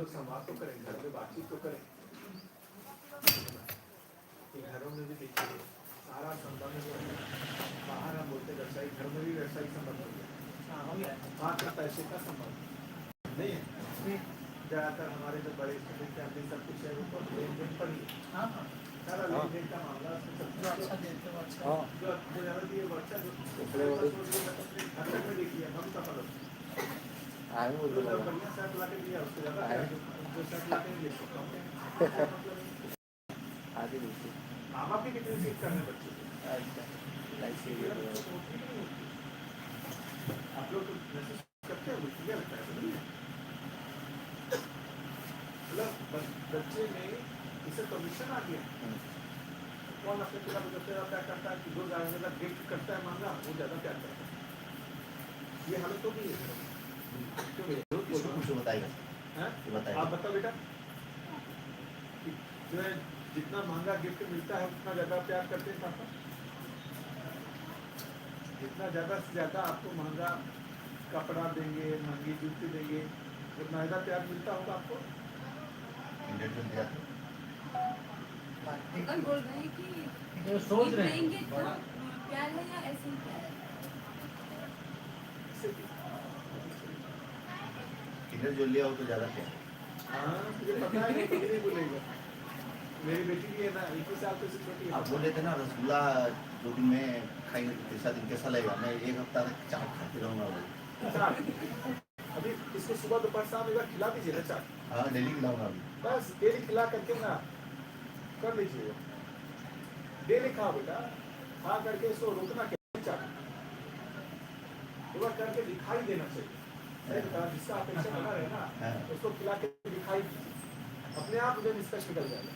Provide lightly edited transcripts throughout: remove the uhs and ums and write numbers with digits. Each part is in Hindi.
लोग संवाद तो करें, घर में बातचीत तो करें। घरों में भी देखिए सारा संबंध जो है बाहर हम बोलते व्यवसायी, घर में भी व्यवसायिक संबंध हो गया, मात्र पैसे का संबंध नहीं है। ज्यादातर हमारे जो बड़े फैमिली सब कुछ है वो लेन देन पर ही सारा लेन देन का मामला जो ज्यादा दिए वो अच्छा जो घर में देखिए हम सफल होते बढ़िया शर्ट ला के दिया उसको ज्यादा जो शर्ट ला के ले सकता हूँ। माँ बाप भी कितनी सीख करने बच्चे आप लोग तो मैसेज करते हैं मुझे लगता है मतलब बच्चे में इसे परमिशन आ गया। कौन अपने पिता को सबसे ज्यादा प्यार करता है कि जो ज्यादा गिफ्ट करता है मांगा वो ज्यादा प्यार करता है। ये हालत तो भी है। कुछ बताइए आप बताओ बेटा जो है जितना महंगा गिफ्ट मिलता है उतना ज्यादा प्यार करते हैं पापा। जितना ज्यादा से ज्यादा आपको महंगा कपड़ा देंगे, महंगी जूती देंगे, उतना ज्यादा प्यार मिलता होगा आपको। बोल रहे हैं कि सोच रहे हैं प्यार है या ऐसे ही प्यार है। किंडर जो लिया हो तो ज्यादा क्या? हाँ मुझे पता है कि नहीं बोलेगा। मेरी बेटी भी है ना 21 साल से छोटी है। आप बोले थे ना रसगुल्ला 2 दिन में खाएंगे तो तीसरा दिन कैसा लगेगा? मैं 1 हफ्ता तक चाट खाते रहूँगा। अभी इसको सुबह दोपहर शाम एक बार खिला दीजिए ना चाट। हाँ डेली खिलाऊंगा अभी। बस डेली खिला करके ना कर लीजिए। डेली खाओ बेटा, खा करके इसको रोकना क्या चाट करके दिखाई देना चाहिए। जिसका अपेक्षा बना रहे ना उसको खिला के दिखाई दीजिए, अपने आप मुझे निष्कर्ष निकल जाएगा।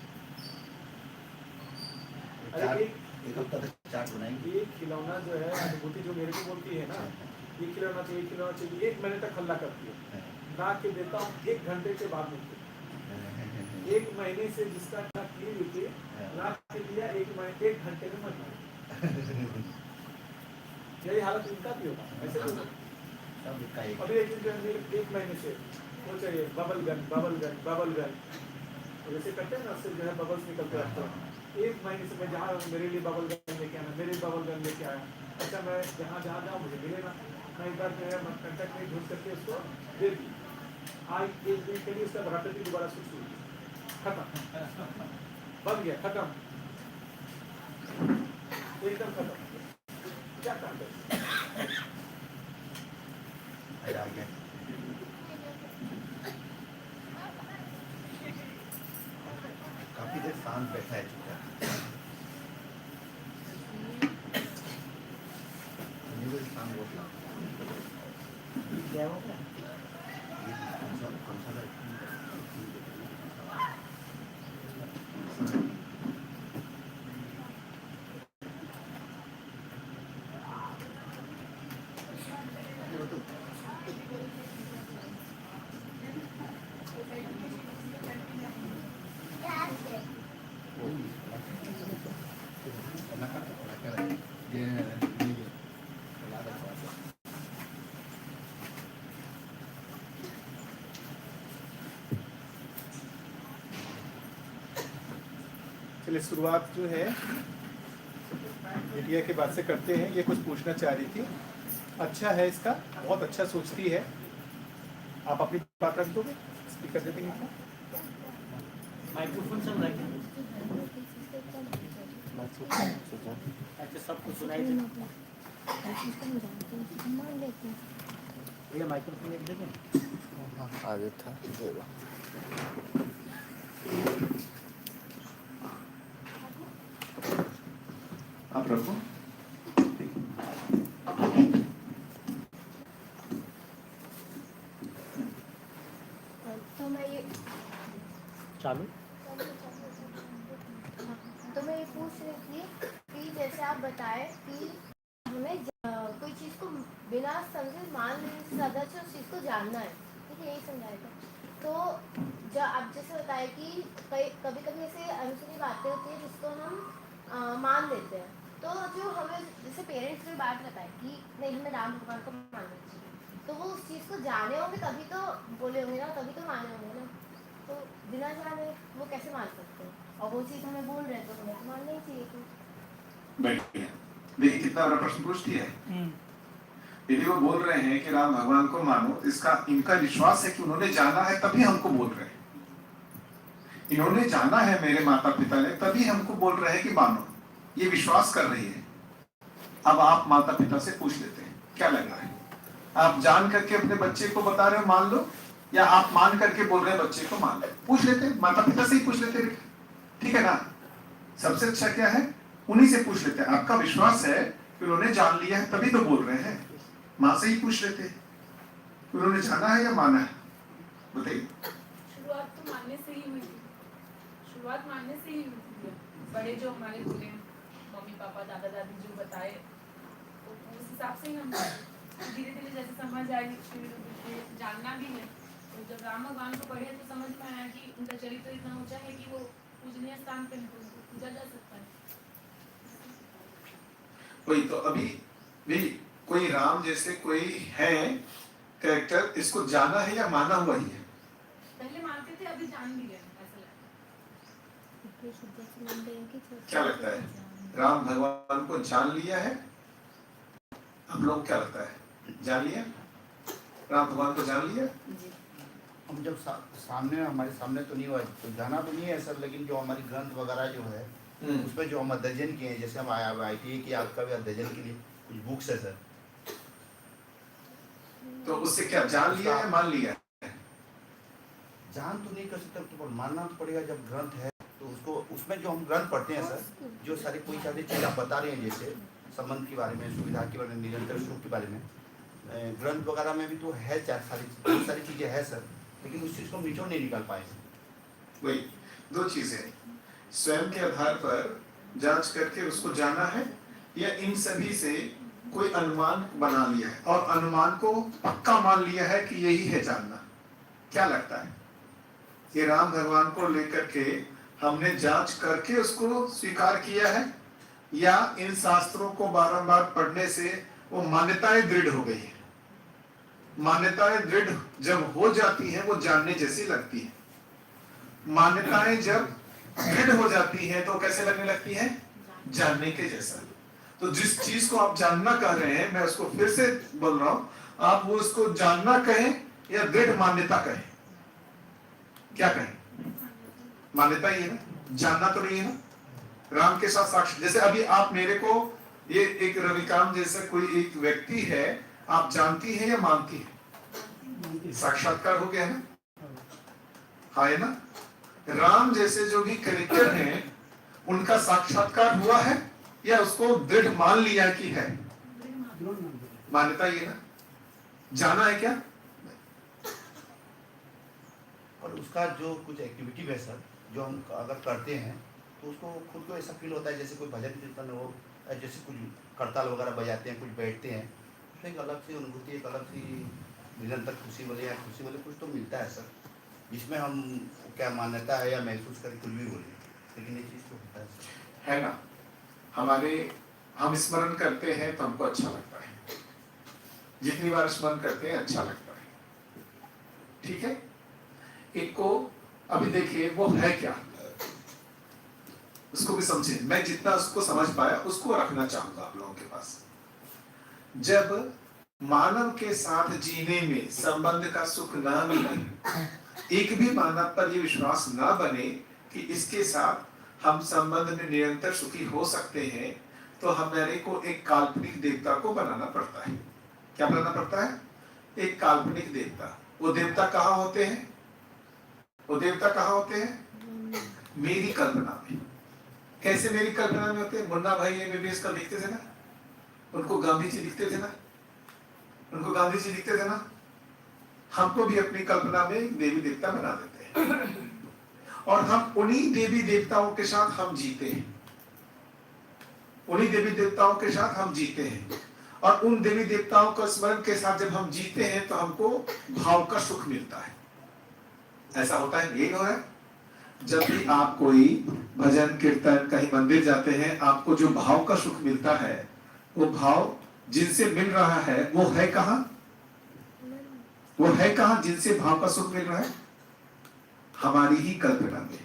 एक हफ्ता तक चाट बनाएंगे। ये खिलौना जो है अनुभूति जो मेरे को बोलती है ना, ये खिलौना चाहिए 1 महीने तक हल्ला करती है। ला के देता हूँ 1 घंटे के बाद मिलती है। 1 महीने से जिसका की हुई थी ला के दिया 1 घंटे में मर गया। यही हालत इनका भी होगा ऐसे नहीं होगा। अभी एक महीने से वो चाहिए बबल गन जैसे करते हैं ना, उससे जो है बबल्स निकलते रहते हैं। 1 महीने से मैं जहाँ मेरे लिए बबल गन लेके आना, मेरे बबल गन लेके आया। अच्छा मैं जहाँ जाऊँ मुझे मिले ना, मैं एक बार जो है कंटेक्ट में ढूंढ करके उसको दे दी। आज 1 दिन के लिए उसका भराते दोबारा स्विच हुई, खत्म, बन गया, खत्म, एकदम खत्म। क्या काम कर काफी देर शांत बैठा है चुपचाप। शांत बोलता क्या हो गया? चलिए शुरुआत जो है मीडिया के बाद से करते हैं। ये कुछ पूछना चाह रही थी, अच्छा है इसका, बहुत अच्छा सोचती है। आप अपनी बात रख दोगे, स्पीकर दे देंगे क्या? माइक्रोफोन चल रहा है क्या? अच्छा सबको सुनाई दे। ये माइक्रोफोन एक देखें। आगे था दे दो। आप रखो। तो मैं ये चालू। तो मैं ये पूछ रही थी कि जैसे आप बताए कि हमें कोई चीज़ को बिना समझे मान लेने से ज़्यादा अच्छा उस चीज़ को जानना है, ठीक है, यही समझाया था। तो जब आप जैसे बताए कि कभी कभी ऐसे अनसुनी बातें होती हैं जिसको हम मान लेते हैं, तो जो हमें जैसे पेरेंट्स की बात बताए कि नहीं हमें राम भगवान को मानना चाहिए, तो वो उस चीज़ को जाने होंगे तभी तो बोले होंगे ना, तभी तो माने होंगे ना। बिना जाने वो कैसे मान सकते हैं? और वो चीज़ हमें बोल रहे हैं तो हमें तो मानना ही चाहिए थी। बैठिए, देखिए कितना बड़ा प्रश्न पूछती है। यदि वो बोल रहे हैं कि राम भगवान को मानो, इसका इनका विश्वास है कि उन्होंने जाना है तभी हमको बोल रहे हैं। इन्होंने जाना है मेरे माता पिता ने, तभी हमको बोल रहे हैं कि मानो। ये विश्वास कर रही है। अब आप माता पिता से पूछ लेते हैं क्या लग रहा है, आप जान करके अपने बच्चे को बता रहे हो मान लो, या आप मान करके बोल रहे हैं बच्चे को मान लो? पूछ लेते हैं, माता पिता से ही पूछ लेते हैं, ठीक है ना? सबसे अच्छा क्या है, उन्हीं से पूछ लेते हैं। आपका विश्वास है कि उन्होंने जान लिया है तभी तो बोल रहे हैं। माँ से ही पूछ लेते हैं उन्होंने जाना है या माना है, बताइए। शुरुआत तो मानने से ही हुई थी, शुरुआत मानने से ही हुई थी। बड़े जो हमारे बोले, मम्मी पापा दादा दादी जो बताए, तो उस हिसाब से ही हम धीरे धीरे जैसे समझ आई, जानना भी है। तो जब राम भगवान को पढ़े तो समझ में आया कि उनका चरित्र इतना ऊंचा है कि वो पूजनीय स्थान पर पूजा जा सकता है। वही तो अभी भी कोई राम जैसे कोई है कैरेक्टर, इसको जाना है या माना हुआ ही है? पहले मानते थे, अभी जान भी गए, ऐसा लगता क्या लगता है, राम भगवान को जान लिया है? आप लोग क्या लगता है, जान लिया राम भगवान को, जान लिया? हम जब सामने हमारे सामने तो नहीं हुआ तो जाना तो नहीं है सर, लेकिन जो हमारी ग्रंथ वगैरह जो है उसमें जो हम अध्ययन किए हैं, जैसे हम IIT की आपका भी अध्ययन के लिए कुछ बुक्स है सर, तो उससे क्या जान लिया है मान लिया है? जान तो नहीं कर सकते तो मानना तो पड़ेगा। जब ग्रंथ है तो उसको, उसमें जो हम ग्रंथ पढ़ते हैं सर, जो सारी कोई सारी चीज़ आप बता रहे हैं, जैसे संबंध के बारे में, सुविधा के बारे में, निरंतर सुख के बारे में, ग्रंथ वगैरह में भी तो है, सारी चीज़ें हैं सर, लेकिन उस चीज़ को निचोड़ नहीं निकाल पाए। वही दो चीजें, स्वयं के आधार पर जांच करके उसको जाना है, या इन सभी से कोई अनुमान बना लिया है और अनुमान को पक्का मान लिया है कि यही है जानना। क्या लगता है, ये राम भगवान को लेकर के हमने जांच करके उसको स्वीकार किया है, या इन शास्त्रों को बारंबार पढ़ने से वो मान्यताएं दृढ़ हो गई है? मान्यताएं दृढ़ जब हो जाती हैं वो जानने जैसी लगती है। मान्यताएं जब दृढ़ हो जाती हैं तो कैसे लगने लगती है, जानने के जैसा। तो जिस चीज को आप जानना कह रहे हैं, मैं उसको फिर से बोल रहा हूं, आप वो उसको जानना कहें या दृढ़ मान्यता कहें, क्या कहें? मान्यता ही है ना, जानना तो नहीं है ना। राम के साथ साक्ष्य, जैसे अभी आप मेरे को, ये एक रविकांत जैसा कोई एक व्यक्ति है, आप जानती है या मानती है? साक्षात्कार हो गया ना, हाँ है ना। राम जैसे जो भी कैरेक्टर हैं उनका साक्षात्कार हुआ है या उसको दृढ़ मान लिया कि है? मान्यता ही है ना, जाना है क्या? और उसका जो कुछ एक्टिविटी है सर, जो हम अगर करते हैं तो उसको खुद को ऐसा फील होता है जैसे कोई भजन कीर्तन हो, जैसे कुछ करताल वगैरह बजाते हैं, कुछ बैठते हैं, उसमें एक अलग सी अनुभूति, एक अलग सी निरंतर खुशी वाले या खुशी वाले कुछ तो मिलता है सर, जिसमें हम क्या मान्यता है या महसूस करें कुछ भी बोले, लेकिन ये चीज़ तो होता है सर। है ना, हमारे हम स्मरण करते हैं तो हमको अच्छा लगता है, जितनी बार स्मरण करते हैं अच्छा लगता है, ठीक है। एक को अभी देखिए वो है क्या, उसको भी समझे, मैं जितना उसको समझ पाया उसको रखना चाहूंगा आप लोगों के पास। जब मानव के साथ जीने में संबंध का सुख ना मिले, एक भी मानव पर यह विश्वास ना बने कि इसके साथ हम संबंध में निरंतर सुखी हो सकते हैं, तो हमारे को एक काल्पनिक देवता को बनाना पड़ता है। क्या बनाना पड़ता है? एक काल्पनिक देवता। वो देवता कहाँ होते हैं? वो देवता कहाँ होते हैं? मेरी कल्पना में। कैसे मेरी कल्पना में होते हैं? मुन्ना भाई MBBS का लिखते थे ना, उनको गांधी जी लिखते थे ना, उनको गांधी जी लिखते थे ना, हमको भी अपनी कल्पना में देवी देवता बना देते हैं और हम उन्हीं देवी देवताओं के साथ हम जीते हैं, उन्हीं देवी देवताओं के साथ हम जीते हैं। और उन देवी देवताओं का स्मरण के साथ जब हम जीते हैं तो हमको भाव का सुख मिलता है। ऐसा होता है, यही हो रहा है। जब भी आप कोई भजन कीर्तन कहीं मंदिर जाते हैं, आपको जो भाव का सुख मिलता है, वो भाव जिनसे मिल रहा है वो है कहाँ? वो है कहाँ जिनसे भाव का सुख मिल रहा है? हमारी ही कल्पना में,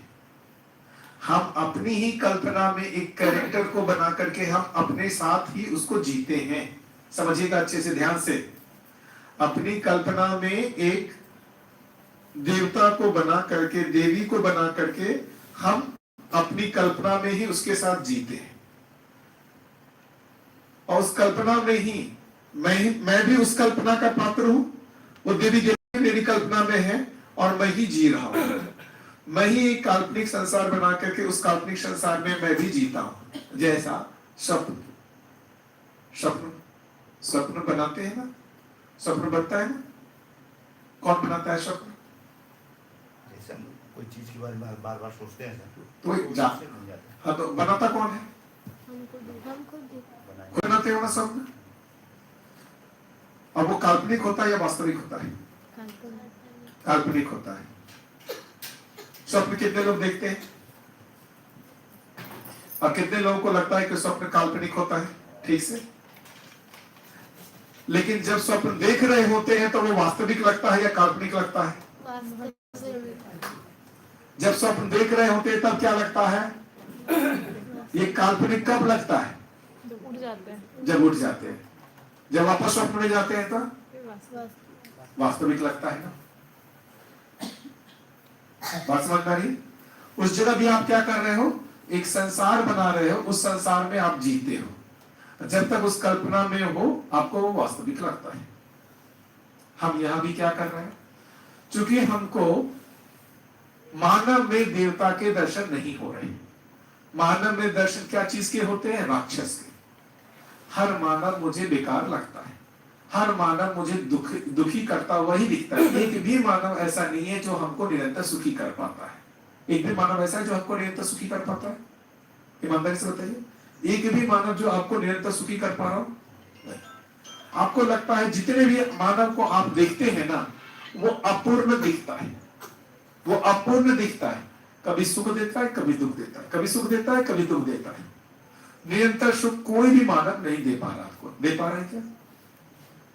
हम अपनी ही कल्पना में एक कैरेक्टर को बना करके हम अपने साथ ही उसको जीते हैं। समझिएगा अच्छे से, ध्यान से। अपनी कल्पना में एक देवता को बना करके, देवी को बना करके हम अपनी कल्पना में ही उसके साथ जीते हैं, और उस कल्पना में ही मैं भी उस कल्पना का पात्र हूं। वो देवी देवी मेरी कल्पना में है और मैं ही जी रहा हूं। मैं ही एक काल्पनिक संसार बना करके उस काल्पनिक संसार में मैं भी जीता हूं। जैसा स्वप्न स्वप्न स्वप्न बनाते हैं ना, स्वप्न बनता है ना, कौन बनाता है स्वप्न? जैसे हम कोई चीज के बारे में बार बार सोचते हैं सर, तो वो जा उससे बन जाता है। हाँ, तो बनाता कौन है? हम खुद बनाए। खुद बनाते हो ना स्वप्न। और वो काल्पनिक होता है या वास्तविक होता है? काल्पनिक होता है। स्वप्न कितने लोग देखते हैं और कितने लोगों को लगता है कि स्वप्न काल्पनिक होता है? ठीक से। लेकिन जब स्वप्न देख रहे होते हैं तो वो वास्तविक लगता है या काल्पनिक लगता है? जब स्वप्न देख रहे होते हैं तब क्या लगता है? ये काल्पनिक कब लगता है? जब उठ जाते हैं। जब उठ जाते हैं। जब वापस स्वप्न में जाते हैं तो वास्तविक लगता है ना। बात समझ में आ रही है? उस जगह भी आप क्या कर रहे हो? एक संसार बना रहे हो, उस संसार में आप जीते हो। जब तक उस कल्पना में हो आपको वो वास्तविक लगता है। हम यहां भी क्या कर रहे हैं? चूंकि हमको मानव में देवता के दर्शन नहीं हो रहे। मानव में दर्शन क्या चीज के होते हैं? राक्षस के। हर मानव मुझे बेकार लगता है, हर मानव मुझे दुखी करता हुआ ही दिखता है। एक भी मानव ऐसा नहीं है जो हमको निरंतर सुखी कर पाता है। एक भी मानव ऐसा है जो हमको निरंतर सुखी कर पाता है? ईमानदारी से बताइए, एक भी मानव जो आपको निरंतर सुखी कर पा रहा हो? आपको लगता है जितने भी मानव को आप देखते हैं ना, वो अपूर्ण दिखता है, वो अपूर्ण दिखता है। कभी सुख देता है, कभी दुख देता है, कभी सुख देता है, कभी दुख देता है। निरंतर सुख कोई भी मानव नहीं दे पा रहा। आपको दे पा रहा है क्या?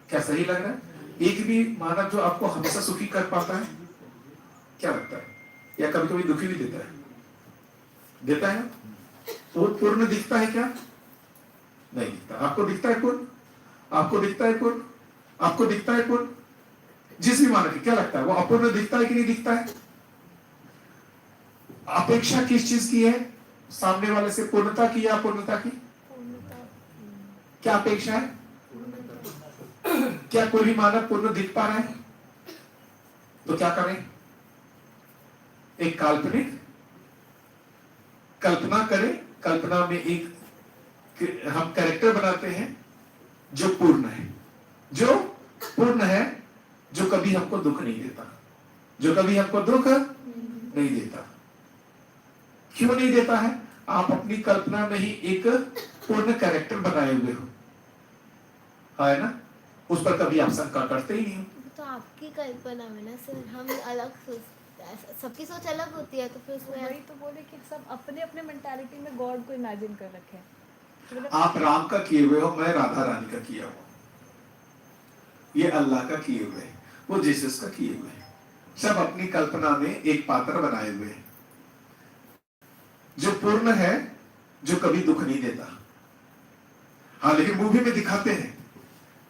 क्या सही लग रहा है? एक भी मानव जो आपको हमेशा सुखी कर पाता है? क्या लगता है? या कभी कभी दुखी भी देता है? देता है ना? वो पूर्ण दिखता है क्या? नहीं दिखता। आपको दिखता है पूर्ण? आपको दिखता है पूर्ण? आपको दिखता है पूर्ण? जिस भी मानव की क्या लगता है? वो अपूर्ण दिखता है कि नहीं दिखता है? अपेक्षा किस चीज की है? सामने वाले से पूर्णता की या अपूर्णता की? क्या अपेक्षा है? क्या कोई भी मानव पूर्ण दिख पा रहा है? तो क्या करें? एक काल्पनिक कल्पना करें। कल्पना में एक हम कैरेक्टर बनाते हैं जो पूर्ण है, जो पूर्ण है, जो कभी हमको दुख नहीं देता, जो कभी हमको दुख नहीं देता। क्यों नहीं देता है? आप अपनी कल्पना में ही एक पूर्ण कैरेक्टर बनाए हुए हो, है ना? उस पर कभी आप शंका करते ही नहीं हो। तो आपकी कल्पना में ना सर, हम अलग सबकी सोच अलग होती है, तो फिर उसमें वही तो बोले कि सब अपने अपने मेंटालिटी में गॉड को इमेजिन कर रखे हैं। आप राम का किए हुए हो, मैं राधा रानी का किया हुआ, ये अल्लाह का किए हुए हैं, वो जीसस का किए हुए हैं। सब अपनी कल्पना में एक पात्र बनाए हुए हैं जो पूर्ण है, जो कभी दुख नहीं देता। हाँ, लेकिन मूवी में दिखाते हैं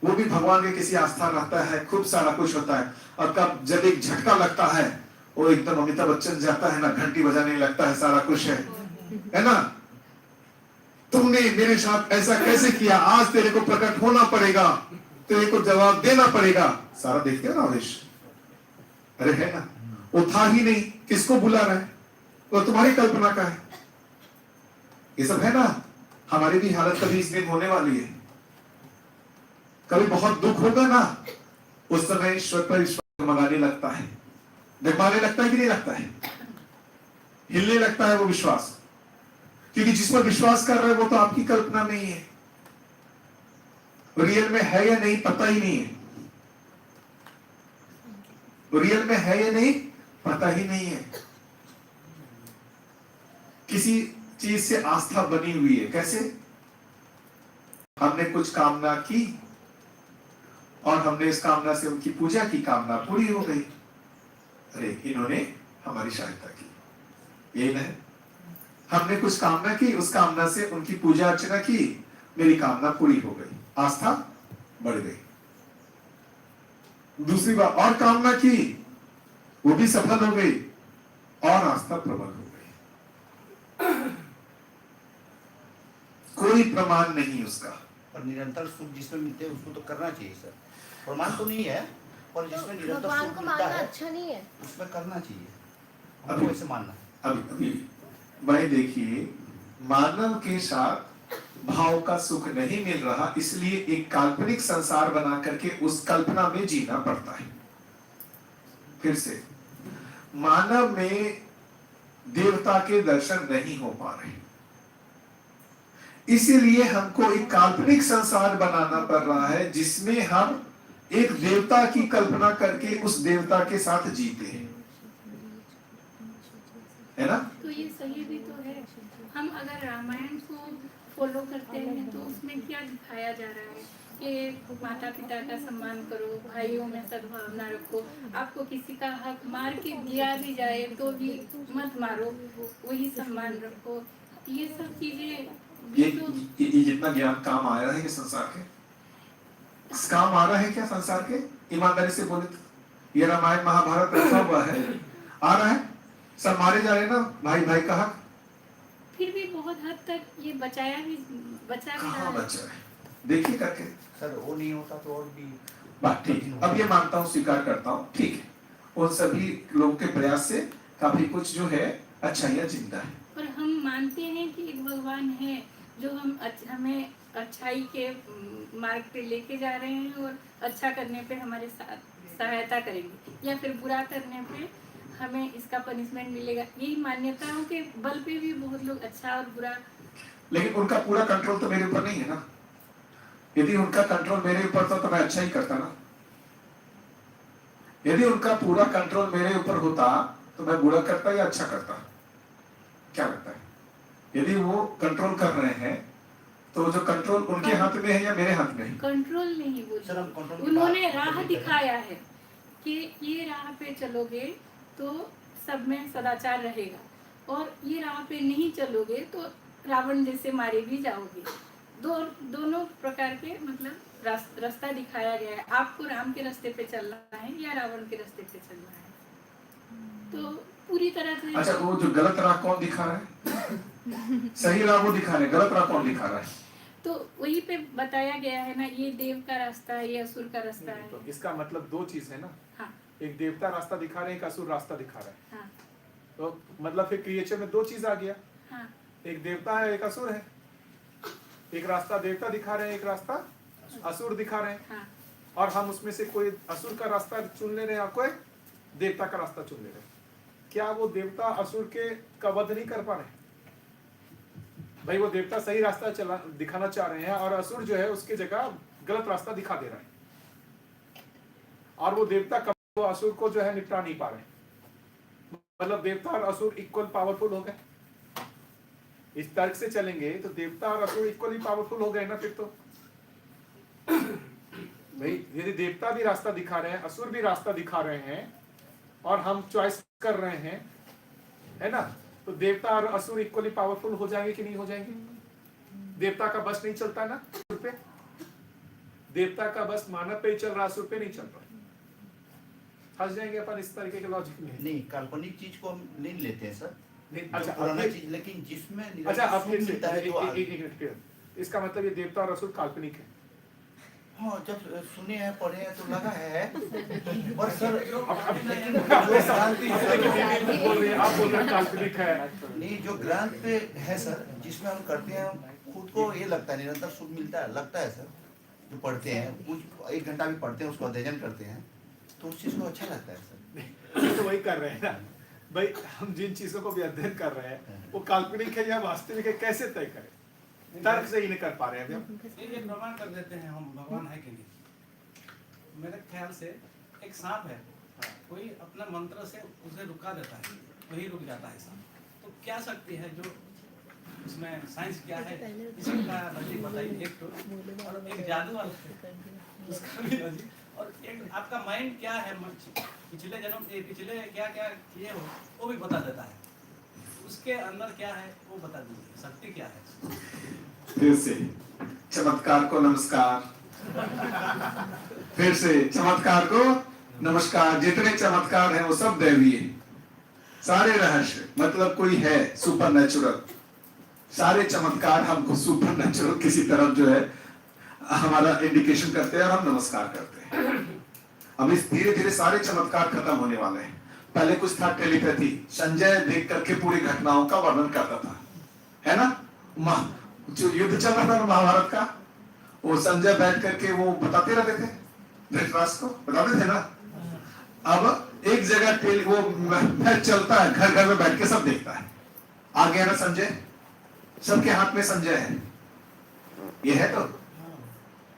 वो भी भगवान के किसी आस्था रहता है, खूब सारा कुछ होता है, और कब जब एक झटका लगता है वो एकदम अमिताभ बच्चन जाता है ना, घंटी बजाने लगता है, सारा कुछ है ना? तुमने मेरे साथ ऐसा कैसे किया, आज तेरे को प्रकट होना पड़ेगा, तेरे को जवाब देना पड़ेगा। सारा देखते हो ना आवेश? अरे है ना, वो था ही नहीं, किसको बुला रहा है? वो तुम्हारी कल्पना का है। ये सब है ना। हमारी भी हालत कभी इस दिन होने वाली है। कभी बहुत दुख होगा ना, उस समय ईश्वर पर विश्वास मंगाने लगता है, डगमाने लगता है कि नहीं लगता है? हिलने लगता है वो विश्वास, क्योंकि जिस पर विश्वास कर रहे हो वो तो आपकी कल्पना में ही है, रियल में है या नहीं पता ही नहीं है। रियल में है या नहीं पता ही नहीं है। किसी चीज से आस्था बनी हुई है। कैसे? हमने कुछ कामना की और हमने इस कामना से उनकी पूजा की, कामना पूरी हो गई। अरे इन्होंने हमारी सहायता की। यही नहीं, हमने कुछ कामना की, उस कामना से उनकी पूजा अर्चना की, मेरी कामना पूरी हो गई, आस्था बढ़ गई। दूसरी बार और कामना की, वो भी सफल हो गई और आस्था प्रबल हो गई। कोई प्रमाण नहीं उसका। और निरंतर सुख जिसमें मिलते हैं उसको तो करना चाहिए सर। प्रमाण तो नहीं है, और तो जिसमें निरंतर भगवान सुख को मिलता मानना है अच्छा नहीं है। उसमें करना चाहिए, अभी- हमको ऐसे मानना है। अभी भाई देखिए, मानव के साथ भाव का सुख नहीं मिल रहा, इसलिए एक काल्पनिक संसार बना करके उस कल्पना में जीना पड़ता है। फिर से मानव में देवता के दर्शन नहीं हो पा रहे, इसीलिए हमको एक काल्पनिक संसार बनाना पड़ रहा है जिसमें हम एक देवता की कल्पना करके उस देवता के साथ जीते हैं, है ना? तो ये सही भी तो है। हम अगर रामायण को फॉलो करते हैं तो उसमें क्या दिखाया जा रहा है कि माता पिता का सम्मान करो, भाइयों में सद्भावना रखो, आपको किसी का हक मार के दिया भी जाए तो भी मत मारो, वही सम्मान रखो। ये सब चीजें ये, भी तो ये जितना ज्ञान काम आ रहा है कि संसार के काम आ रहा है क्या संसार के? ईमानदारी से बोले तो ये रामायण महाभारत रखा हुआ है, आ रहा है, सब मारे जा रहे हैं ना भाई भाई का हक। फिर भी बहुत हद तक ये बचा भी रहा कहाँ है। बचा है देखिए करके। सर वो नहीं होता तो और भी बात ठीक है, अब ये मानता हूँ, स्वीकार करता हूँ, ठीक है, उन सभी लोगों के प्रयास से काफी कुछ जो है अच्छाइयाँ जिंदा है। और हम मानते हैं कि एक भगवान है जो हमें अच्छाई के मार्ग पे लेके जा रहे हैं और अच्छा करने पे हमारे साथ सहायता करेंगे, या फिर बुरा करने पे हमें इसका पनिशमेंट मिलेगा। यही मान्यताओं के बल पे भी बहुत लोग अच्छा और बुरा। लेकिन उनका पूरा कंट्रोल तो मेरे ऊपर नहीं है ना। यदि उनका कंट्रोल मेरे ऊपर था तो मैं अच्छा ही करता ना। यदि उनका पूरा कंट्रोल मेरे ऊपर होता तो मैं बुरा करता या अच्छा करता? क्या लगता है? यदि वो कंट्रोल कर रहे हैं तो जो कंट्रोल उनके हाथ में है या मेरे हाथ में है? कंट्रोल नहीं सर, हम बोल, control की उन्होंने बात राह नहीं कर दिखाया है कि ये राह पे चलोगे तो सब में सदाचार रहेगा, और ये राह पे नहीं चलोगे तो रावण जैसे मारे भी जाओगे। दोनों प्रकार के मतलब रास्ता दिखाया गया है। आपको राम के रास्ते पे चलना है या रावण के रास्ते पे चलना है, तो पूरी तरह से। अच्छा, वो जो गलत राह कौन दिखा रहा है? सही राह वो दिखा रहे, गलत राह कौन दिखा रहा है? तो वही पे बताया गया है ना, ये देव का रास्ता है, ये असुर का रास्ता है। तो इसका मतलब दो चीज है ना। हाँ एक देवता रास्ता दिखा रहे हैं, एक असुर रास्ता दिखा रहा है। हाँ तो मतलब फिर क्रिएचर में दो चीज आ गया, हाँ एक देवता है एक असुर है। एक रास्ता देवता दिखा रहे हैं, एक रास्ता असुर दिखा रहे हैं, हाँ। और हम उसमें से कोई असुर का रास्ता चुन ले रहे हैं और कोई देवता का रास्ता चुन ले रहे हैं। क्या वो देवता असुर के का वध नहीं कर पा रहे? भाई वो देवता सही रास्ता चला दिखाना चाह रहे हैं और असुर जो है उसके जगह गलत रास्ता दिखा दे रहा है, और वो देवता वो असुर को जो है निपटा नहीं पा रहे। मतलब देवता और असुर इक्वल पावरफुल हो गए। इस तर्क से चलेंगे तो देवता और असुर इक्वली पावरफुल हो गए ना फिर तो। भाई यदि देवता भी रास्ता दिखा रहे हैं, असुर भी रास्ता दिखा रहे हैं, और हम चॉइस कर रहे हैं, है ना, तो देवता और असुर इक्वली पावरफुल हो जाएंगे कि नहीं हो जाएंगे? देवता का बस नहीं चलता ना असुर पे, देवता का बस मानव पे ही चल रहा, असुर पे नहीं चल रहा। फंस जाएंगे अपन इस तरीके के लॉजिक में। नहीं, काल्पनिक चीज को हम नहीं लेते हैं सर। अच्छा पुराना चीज, लेकिन जिसमें अच्छा आप सुख मिलता है तो एक इसका मतलब ये देवता और असुर काल्पनिक है। हाँ, जब सुने हैं पढ़े हैं तो लगा है, पर सर लेकिन बोल रहे हैं, आप बोल रहे हैं काल्पनिक है। नहीं, जो ग्रंथ है सर जिसमें हम करते हैं, खुद को ये लगता है निरंतर सुख मिलता है, लगता है सर। जो पढ़ते हैं कुछ 1 घंटा भी पढ़ते हैं, उसको अध्ययन करते हैं तो उस चीज को अच्छा लगता है सर। तो वही कर रहे हैं ना भाई, हम जिन चीजों को भी अध्ययन कर रहे हैं वो काल्पनिक है या वास्तविक है, कैसे तय करें? तर्क से ही नहीं कर पा रहे हैं अभी हम। ये प्रमाण कर देते हैं हम भगवान है कि नहीं। मेरे ख्याल से एक सांप है, कोई अपना मंत्र से उसे रुका देता है, वही रुक जाता है सांप। तो क्या शक्ति है जो इसमें साइंस क्या है इसका लॉजिक बताइए। एक तो और एक जादू वाला है, उसका भी लॉजिक और एक आपका माइंड क्या है, पिछले जन्म पिछले क्या क्या किए हो वो भी बता देता है। उसके अंदर क्या है वो बता दीजिए, शक्ति क्या है। फिर से चमत्कार को नमस्कार, फिर से चमत्कार को नमस्कार। जितने चमत्कार हैं वो सब दैवीय है, सारे रहस्य, मतलब कोई है सुपर नेचुरल, सारे चमत्कार हमको सुपर नेचुरल किसी तरफ जो है हमारा इंडिकेशन करते हैं और हम नमस्कार करते हैं। अब इस धीरे धीरे सारे चमत्कार खत्म होने वाले हैं। पहले कुछ था टेलीपैथी, संजय देख करके पूरी घटनाओं का वर्णन करता था, है ना। जो युद्ध चल रहा था ना महाभारत का, वो संजय बैठ करके वो बताते रहते थे, धृतराष्ट्र को बताते थे ना। अब एक जगह वो मैच चलता है, घर घर में बैठ के सब देखता है। आ गया ना संजय, सबके हाथ में संजय है। ये है तो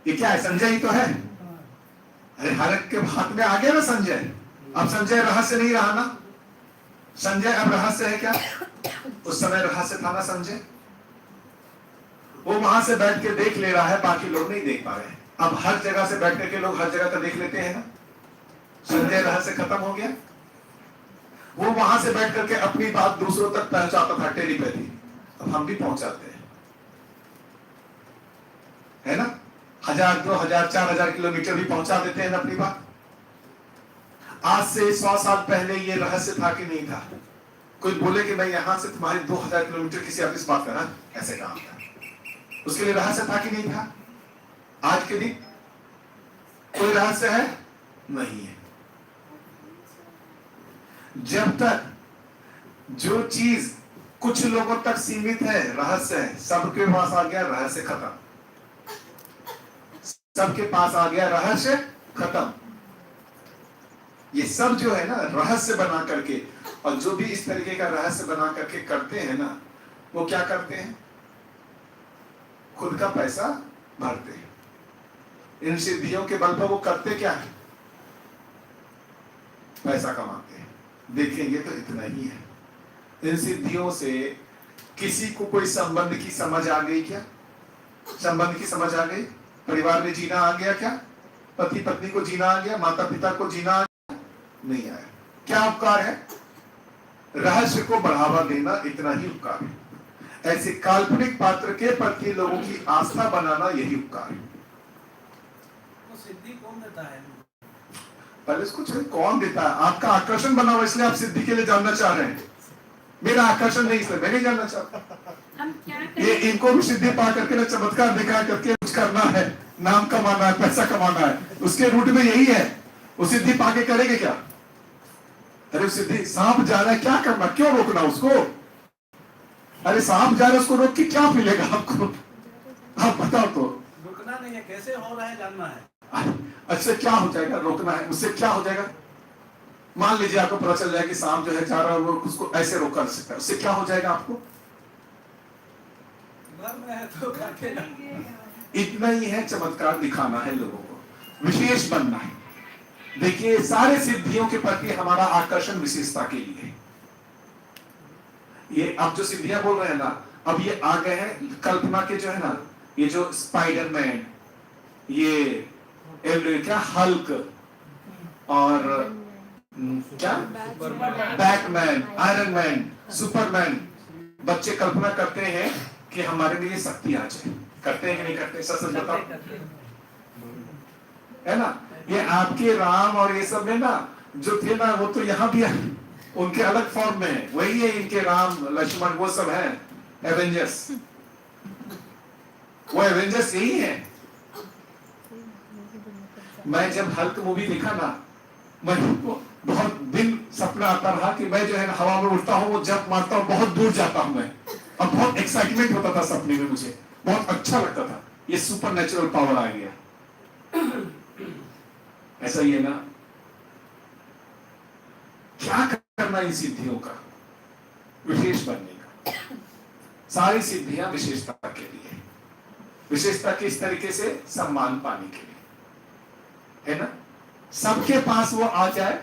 ये क्या है, संजय ही तो है। अरे हर एक के हाथ में आ गया ना संजय। अब संजय रहस्य नहीं रहा ना, संजय अब रहस्य है क्या? उस समय रहस्य था ना संजय। वो वहां से बैठ के देख ले रहा है, बाकी लोग नहीं देख पा रहे हैं। अब हर जगह से बैठ करके लोग हर जगह का देख लेते हैं ना। संजय रहस्य खत्म हो गया। वो वहां से बैठ करके अपनी बात दूसरों तक पहुंचाता था, टेलीपैथी। अब हम भी पहुंचाते हैं, है ना। 1000, 2000, 4000 किलोमीटर भी पहुंचा देते हैं ना अपनी बात। आज से 100 साल पहले ये रहस्य था कि नहीं था? कोई बोले कि मैं यहां से तुम्हारे 2000 किलोमीटर किसी ऑफिस बात करना, ऐसे काम था, उसके लिए रहस्य था कि नहीं था? आज के दिन कोई रहस्य है? नहीं है। जब तक जो चीज कुछ लोगों तक सीमित है, रहस्य है, सबके पास आ गया रहस्य खत्म। सबके पास आ गया रहस्य खत्म। ये सब जो है ना रहस्य बना करके, और जो भी इस तरीके का रहस्य बना करके करते हैं ना, वो क्या करते हैं? खुद का पैसा भरते हैं। इन सिद्धियों के बल पर वो करते क्या है? पैसा कमाते हैं। देखेंगे तो इतना ही है। इन सिद्धियों से किसी को कोई संबंध की समझ आ गई क्या? संबंध की समझ आ गई? परिवार में जीना आ गया क्या? पति पत्नी को जीना आ गया? माता पिता को जीना आ गया? नहीं आया। क्या उपकार है? रहस्य को बढ़ावा देना, इतना ही उपकार है। ऐसे काल्पनिक पात्र के प्रति लोगों की आस्था बनाना, यही उपकार है। वो सिद्धि कौन देता है? पहले इसको छोड़िए, कौन देता है? आपका आकर्षण बना हुआ, इसलिए आप सिद्धि के लिए जानना चाह रहे हैं। मेरा आकर्षण नहीं, इसलिए मैं नहीं जानना चाहता। हम क्या ये इनको भी सिद्धि पा करके ना, चमत्कार दिखा करके कुछ करना है, नाम कमाना है, पैसा कमाना है, उसके रूट में यही है। वो सिद्धि पाके करेंगे क्या? अरे सिद्धि, सांप जा रहा है, क्या करना, क्यों रोकना उसको? अरे सांप जा रहा है, उसको रोक के क्या मिलेगा आपको? आप बताओ तो। रुकना नहीं है, कैसे हो रहा है जानना है। अच्छा, क्या हो जाएगा? रोकना है, उससे क्या हो जाएगा? मान लीजिए आपको पता चल जाए कि सांप जो है जा रहा है, वो उसको ऐसे रोक कर सकता है, उससे क्या हो जाएगा आपको? घर में है तो इतना ही है, चमत्कार दिखाना है लोगों को, विशेष बनना है। देखिए, सारे सिद्धियों के प्रति हमारा आकर्षण विशेषता के लिए है। ये अब जो सिद्धियां बोल रहे हैं ना, अब ये आ गए हैं कल्पना के, जो है ना, ये जो स्पाइडरमैन, ये क्या हल्क, और क्या बैटमैन, आयरन मैन, सुपरमैन, बच्चे कल्पना करते हैं कि हमारे लिए शक्ति आ जाए। करते हैं कि नहीं करते? सच बताओ, है ना। ये आपके राम और ये सब में ना जो थे ना, वो तो यहाँ भी है, उनके अलग फॉर्म में है। वही है इनके राम लक्ष्मण, वो सब है एवेंजर्स। वो एवेंजर्स यही है। मैं जब हल्क मूवी देखा ना, मैं बहुत दिन सपना आता रहा कि मैं जो है ना हवा में उड़ता हूँ, वो जंप मारता हूँ, बहुत दूर जाता हूँ मैं, और बहुत एक्साइटमेंट होता था सपने में, मुझे बहुत अच्छा लगता था। ये सुपर नेचुरल पावर आ गया। ऐसा ही है ना। क्या करना इन सिद्धियों का? विशेष बनने का। सारी सिद्धियां विशेषता के लिए, विशेषता किस तरीके से? सम्मान पाने के लिए, है ना। सबके पास वो आ जाए,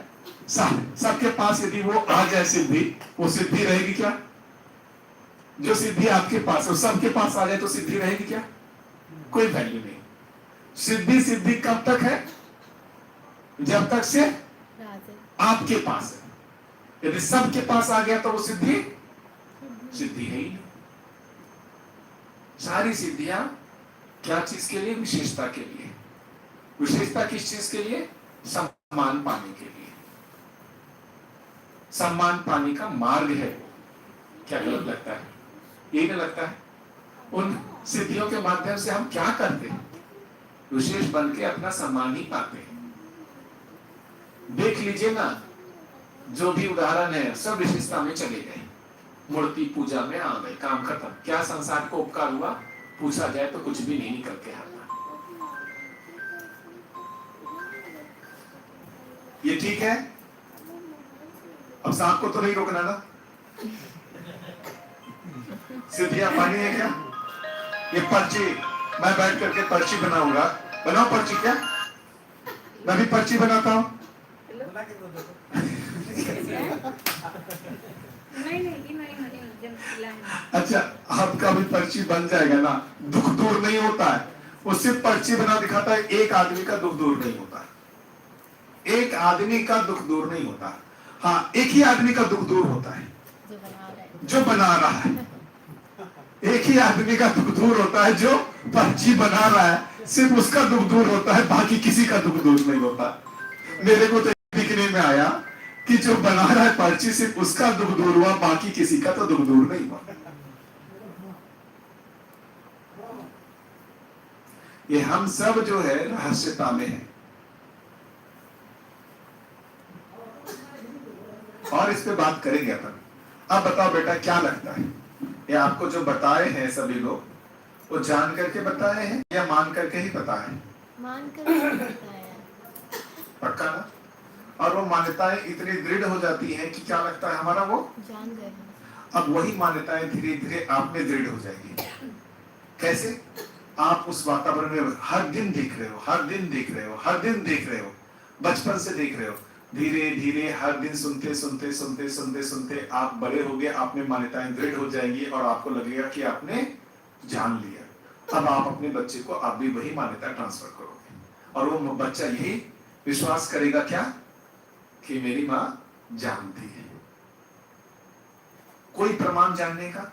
सबके पास यदि वो आ जाए सिद्धि, वो सिद्धि रहेगी क्या? जो सिद्धि आपके पास है सबके पास आ जाए तो सिद्धि रहेगी क्या? कोई वैल्यू नहीं। सिद्धि कब तक है? जब तक से राज है। आपके पास है। यदि सबके पास आ गया तो वो सिद्धि सिद्धि है ही नहीं। सारी सिद्धियां क्या चीज के लिए? विशेषता के लिए। विशेषता किस चीज के लिए? सम्मान पाने के लिए। सम्मान पाने का मार्ग है वो। क्या गलत लगता है? ये नहीं लगता है? उन सिद्धियों के माध्यम से हम क्या करते हैं? विशेष बन के अपना सम्मान ही पाते हैं। देख लीजिए ना, जो भी उदाहरण है सब विशेषता में चले गए। मूर्ति पूजा में आ गए, काम खत्म। क्या संसार को उपकार हुआ? पूछा जाए तो कुछ भी नहीं निकल के आता। ये ठीक है? अब सांप को तो नहीं रोकना ना? सिद्धियां पानी है क्या? ये पर्ची मैं बैठ करके पर्ची बनाऊंगा। बनाओ पर्ची। क्या मैं भी पर्ची बनाता हूं? अच्छा, आपका भी पर्ची बन जाएगा ना? दुख दूर नहीं होता है। वो सिर्फ पर्ची बना दिखाता है। एक आदमी का दुख दूर नहीं होता। एक आदमी का दुख दूर नहीं होता। हाँ, एक ही आदमी का दुख दूर होता है, जो बना रहा है। एक ही आदमी का दुख दूर होता है, जो पर्ची बना रहा है। सिर्फ उसका दुख दूर होता है, बाकी किसी का दुख दूर नहीं होता। मेरे को तो दिखने में आया कि जो बना रहा है पर्ची, सिर्फ उसका दुख दूर हुआ, बाकी किसी का तो दुख दूर नहीं हुआ। ये हम सब जो है रहस्यता में है। और इस पे बात करेंगे अपन। अब बताओ बेटा, क्या लगता है? ये आपको जो बताए हैं सभी लोग, वो जान करके बताए हैं या मान करके ही बताए हैं? मान कर बताया। पक्का ना? और वो मान्यताएं इतनी दृढ़ हो जाती हैं कि क्या लगता है हमारा वो जान गए हैं। अब वही मान्यताएं धीरे धीरे आप में दृढ़ हो जाएगी। कैसे? आप उस वातावरण में हर दिन देख रहे हो, हर दिन देख रहे हो, हर दिन देख रहे हो, बचपन से देख रहे हो। धीरे धीरे हर दिन सुनते सुनते सुनते सुनते सुनते आप बड़े हो गए। आप में मान्यताएं दृढ़ हो जाएंगी और आपको लगेगा कि आपने जान लिया। अब आप अपने बच्चे को आप भी वही मान्यता ट्रांसफर करोगे और वो बच्चा यही विश्वास करेगा क्या? कि मेरी माँ जानती है। कोई प्रमाण जानने का?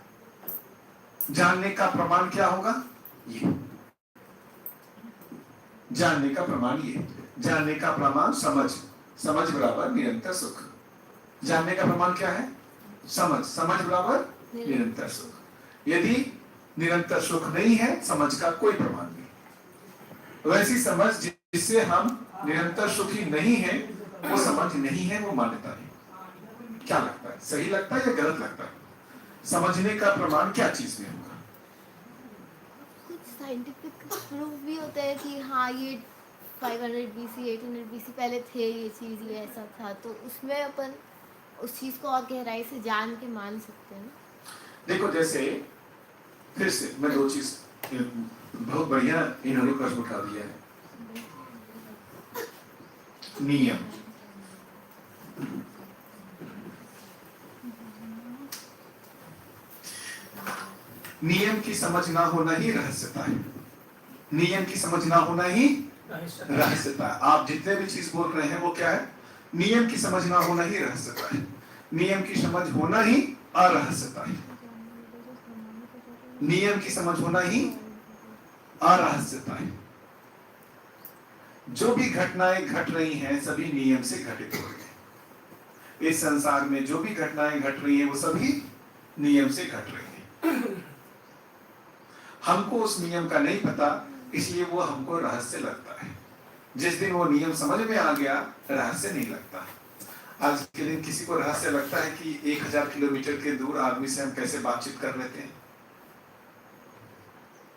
जानने का प्रमाण क्या होगा? ये जानने का प्रमाण, ये जानने का प्रमाण समझ। समझ बराबर निरंतर सुख। जानने का प्रमाण क्या है? समझ। समझ बराबर निरंतर सुख। यदि निरंतर सुख नहीं है, समझ का कोई प्रमाण नहीं। वैसी समझ जिससे हम निरंतर सुखी नहीं है, वो समझ नहीं है, वो मान्यता नहीं। क्या लगता है? सही लगता है या गलत लगता है? समझने का प्रमाण क्या चीज में होगा? कुछ साइंटिफिक प्रूफ भी होता है कि हाँ ये 500 BC 800 BC पहले थे, ये चीज़ ये ऐसा था, तो उसमें अपन उस चीज़ को और गहराई से जान के मान सकते हैं। देखो, जैसे फिर से मैं दो चीज बहुत बढ़िया इन्होंने प्रश्न उठा दिया है। नियम। नियम की समझ ना होना ही रहस्यता है। नियम की समझ ना होना ही रहस्यता है। आप जितने भी चीज बोल रहे हैं वो क्या है? नियम की समझ ना होना ही रहस्यता है। नियम की समझ होना ही अरहस्यता है। नियम की समझ होना ही अरहस्यता है। जो भी घटनाएं घट रही हैं सभी नियम से घटित हो रही है। इस संसार में जो भी घटनाएं घट रही हैं वो सभी नियम से घट रही हैं। हमको उस नियम का नहीं पता, इसलिए वो हमको रहस्य लगता है। जिस दिन वो नियम समझ में आ गया, रहस्य नहीं लगता। आज के दिन किसी को रहस्य लगता है कि 1000 किलोमीटर के दूर आदमी से हम कैसे बातचीत कर लेते हैं?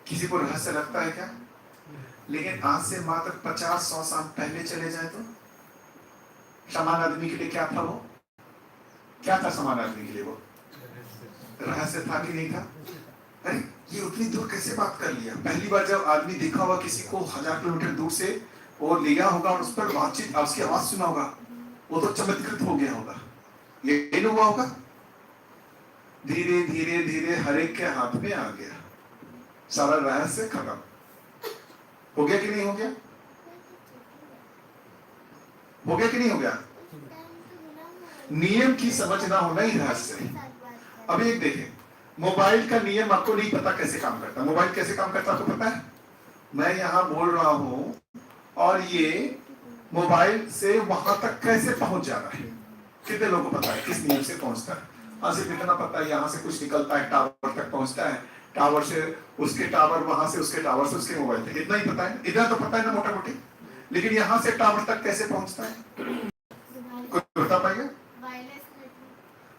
किसी को रहस्य लगता है क्या? लेकिन आज से मात्र 50-100 साल पहले चले जाए तो समान आदमी के लिए क्या था? वो क्या था समान आदमी के लिए? वो रहस्य था कि नहीं था? अरे ये उतनी दूर कैसे बात कर लिया? पहली बार जब आदमी देखा होगा किसी को 1000 किलोमीटर दूर से और लिया होगा और उस पर बातचीत, उसकी आवाज सुना होगा, वो तो चमत्कृत हो गया होगा। ये हुआ होगा। धीरे धीरे धीरे हर एक के हाथ में आ गया, सारा रहस्य खत्म हो गया कि नहीं हो गया? हो गया कि नहीं हो गया? नियम की समझ ना होना ही रहस्य है। अब एक देखें, मोबाइल का नियम आपको नहीं पता कैसे काम करता। मोबाइल कैसे काम करता आपको पता है? मैं यहां बोल रहा हूं और ये मोबाइल से वहां तक कैसे पहुंच जा रहा है, कितने लोगों को पता है किस नियम से पहुंचता है? हाँ, सिर्फ इतना पता है, यहां से कुछ निकलता है, टावर तक पहुंचता है, टावर से उसके टावर, वहां से उसके टावर से उसके मोबाइल तक, इतना ही पता है। इतना तो पता है ना मोटा मोटी, लेकिन यहां से टावर तक कैसे पहुंचता है कोई बता पाएगा?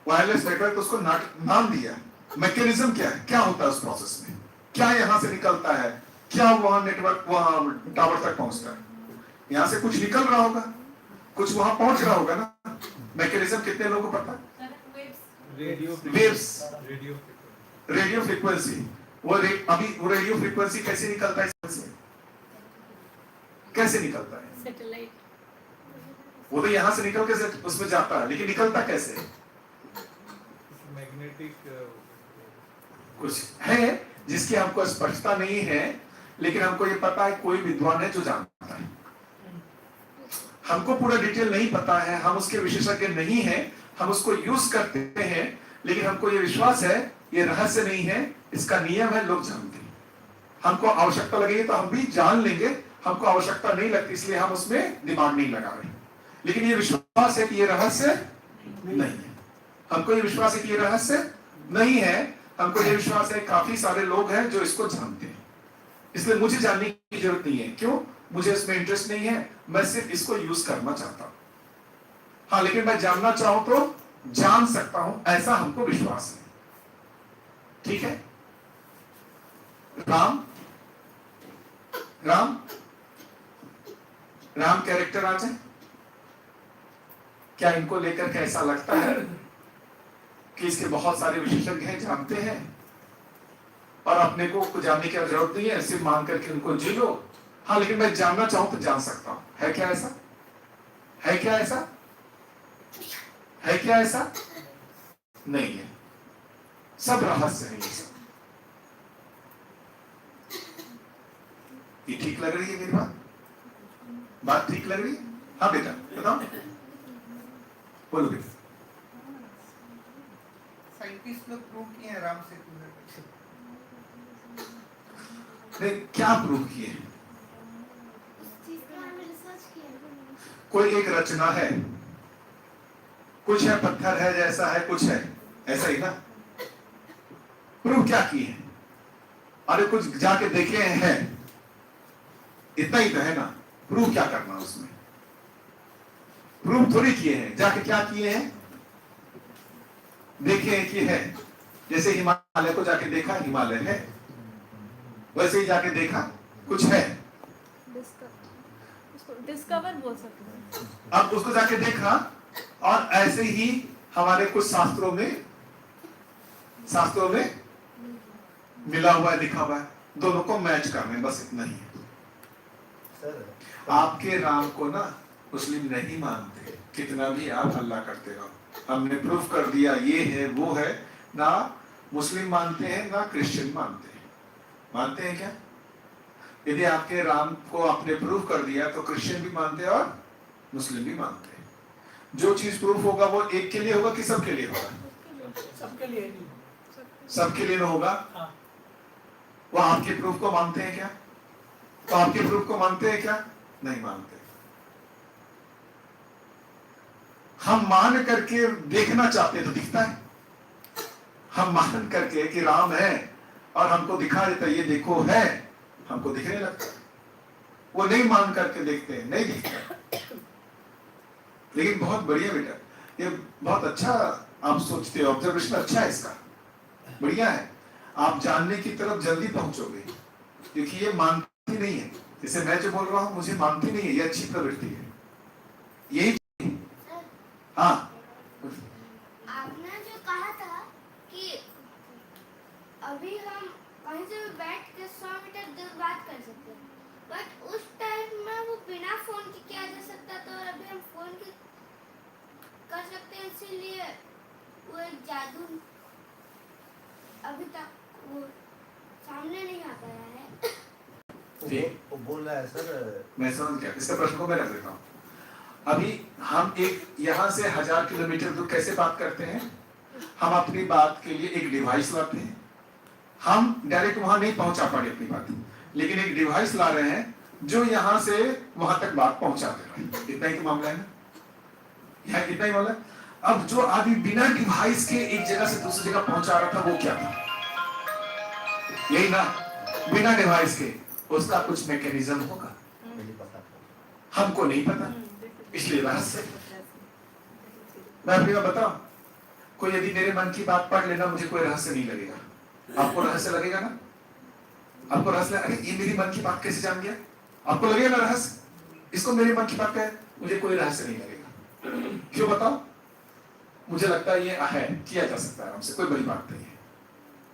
वायरलेस नेटवर्क, तो उसको नाम दिया। मैकेनिज्म क्या है, क्या होता है उस प्रोसेस में, क्या यहां से निकलता है, क्या वहां नेटवर्क वहां टावर तक पहुंचता है? यहां से कुछ निकल रहा होगा, कुछ वहां पहुंच रहा होगा ना। मैकेनिज्म कितने लोगों को पता है? Waves, radio frequency. अभी वो रेडियो फ्रीक्वेंसी कैसे निकलता है इससे? कैसे निकलता है? सैटेलाइट। वो तो यहां से निकल के उसमें जाता है, लेकिन निकलता कैसे? मैग्नेटिक कुछ है जिसकी हमको स्पष्टता नहीं है, लेकिन हमको ये पता है कोई विद्वान है जो जानता है। हमको पूरा डिटेल नहीं पता है, हम उसके विशेषज्ञ नहीं हैं, हम उसको यूज करते हैं, लेकिन हमको ये विश्वास है ये रहस्य नहीं है, इसका नियम है, लोग जानते हैं। हमको आवश्यकता लगेगी तो हम भी जान लेंगे, हमको आवश्यकता नहीं लगती इसलिए हम उसमें दिमाग नहीं लगा रहे, लेकिन ये विश्वास है कि ये रहस्य नहीं है। हमको ये विश्वास है कि ये रहस्य नहीं है, हमको ये विश्वास है काफी सारे लोग हैं जो इसको जानते हैं, इसलिए मुझे जानने की जरूरत नहीं है। क्यों? मुझे इसमें इंटरेस्ट नहीं है, मैं सिर्फ इसको यूज करना चाहता हूं। हाँ, लेकिन मैं जानना चाहूं तो जान सकता हूं, ऐसा हमको विश्वास है। ठीक है? राम राम राम कैरेक्टर आ जाए, क्या इनको लेकर के ऐसा लगता है कि इसके बहुत सारे विशेषज्ञ हैं, जानते हैं, और अपने को जानने की जरूरत नहीं है, सिर्फ मान करके उनको जी लो। हाँ, लेकिन मैं जानना चाहूं तो जान सकता हूं। है क्या ऐसा? है क्या ऐसा? है क्या ऐसा? नहीं है, सब रहस्य है ये सब। ये ठीक लग रही है मेरी बात? बात ठीक लग रही है? हाँ बेटा बताओ, बोलो बेटा। साइंटिस्ट लोग प्रूव किए हैं राम सेतु नहीं, क्या प्रूव किए? कोई एक रचना है, कुछ है, पत्थर है जैसा है, कुछ है ऐसा ही ना। प्रूव क्या किए? अरे कुछ जाके देखे हैं, इतना ही तो है ना। प्रूव क्या करना उसमें? प्रूव थोड़ी किए हैं, जाके क्या किए हैं? देखे हैं कि है। जैसे हिमालय को जाके देखा, हिमालय है, वैसे ही जाके देखा कुछ है, डिस्कवर बोल सकते हैं। अब उसको जाके देखा, और ऐसे ही हमारे कुछ शास्त्रों में मिला हुआ है, लिखा हुआ है, दोनों को मैच करने, बस इतना ही है। आपके राम को ना मुस्लिम नहीं मानते, कितना भी आप हल्ला करते रहो। हमने प्रूफ कर दिया ये है वो है, ना मुस्लिम मानते हैं ना क्रिश्चियन मानते हैं। मानते हैं क्या? यदि आपके राम को आपने प्रूफ कर दिया तो क्रिश्चियन भी मानते हैं और मुस्लिम भी मानते हैं। जो चीज प्रूफ होगा वो एक के लिए होगा कि सबके लिए होगा? सबके लिए। सबके लिए होगा। वो आपके प्रूफ को मानते हैं क्या? तो आपके प्रूफ को मानते हैं क्या? नहीं मानते। हम मान करके देखना चाहते तो दिखता है। हम मान करके कि राम है और हमको दिखा देता, ये देखो है, हमको दिखने लगता है। वो नहीं मान करके देखते हैं, नहीं दिखता। लेकिन बहुत बढ़िया बेटा, ये बहुत अच्छा आप सोचते हो, ऑब्जर्वेशन अच्छा है इसका, बढ़िया है। आप जानने की तरफ जल्दी पहुंचोगे, क्योंकि ये मानती नहीं है। जैसे मैं जो बोल रहा हूं मुझे मानती नहीं है, ये अच्छी प्रवृत्ति है, यही। हाँ, आपने जो कहा था कि अभी हम कहीं से भी बैठ के 100 मीटर दूर बात कर सकते हैं, बट उस टाइम में वो बिना फोन के किया जा सकता था, और अभी हम फोन के कर सकते हैं, इसीलिए वो एक जादू अभी तक वो सामने नहीं आ पाया है। वो बोल रहा है सर, मैं समझ गया, इसका प्रश्न को मैं रख देता हूँ। अभी हम एक यहाँ से 1000 किलोमीटर दूर कैसे बात करते हैं? हम अपनी बात के लिए एक डिवाइस लाते हैं। हम डायरेक्ट वहां नहीं पहुंचा पाए अपनी बात, लेकिन एक डिवाइस ला रहे हैं जो यहां से वहां तक बात पहुंचा दे रहा है। इतना ही तो मामला है ना, यहाँ इतना ही मामला। अब जो आदमी बिना डिवाइस के एक जगह से दूसरी जगह पहुंचा रहा था वो क्या था? यही ना, बिना डिवाइस के उसका कुछ मैकेनिज्म होगा, हमको नहीं पता, इसलिए रहस्य। मैं अपनी बात बताऊं, कोई यदि मेरे मन की बात पढ़ लेना, मुझे कोई रहस्य नहीं लगेगा। आपको रहस्य लगेगा ना? आपको रहस्य, अरे ये मेरी मन की बात कैसे जान गया? आपको लगेगा ना रहस्य? इसको मेरे मन की बात है, मुझे कोई रहस्य नहीं लगेगा। क्यों बताओ? मुझे लगता है ये है, किया जा सकता है हमसे, कोई बड़ी बात नहीं है,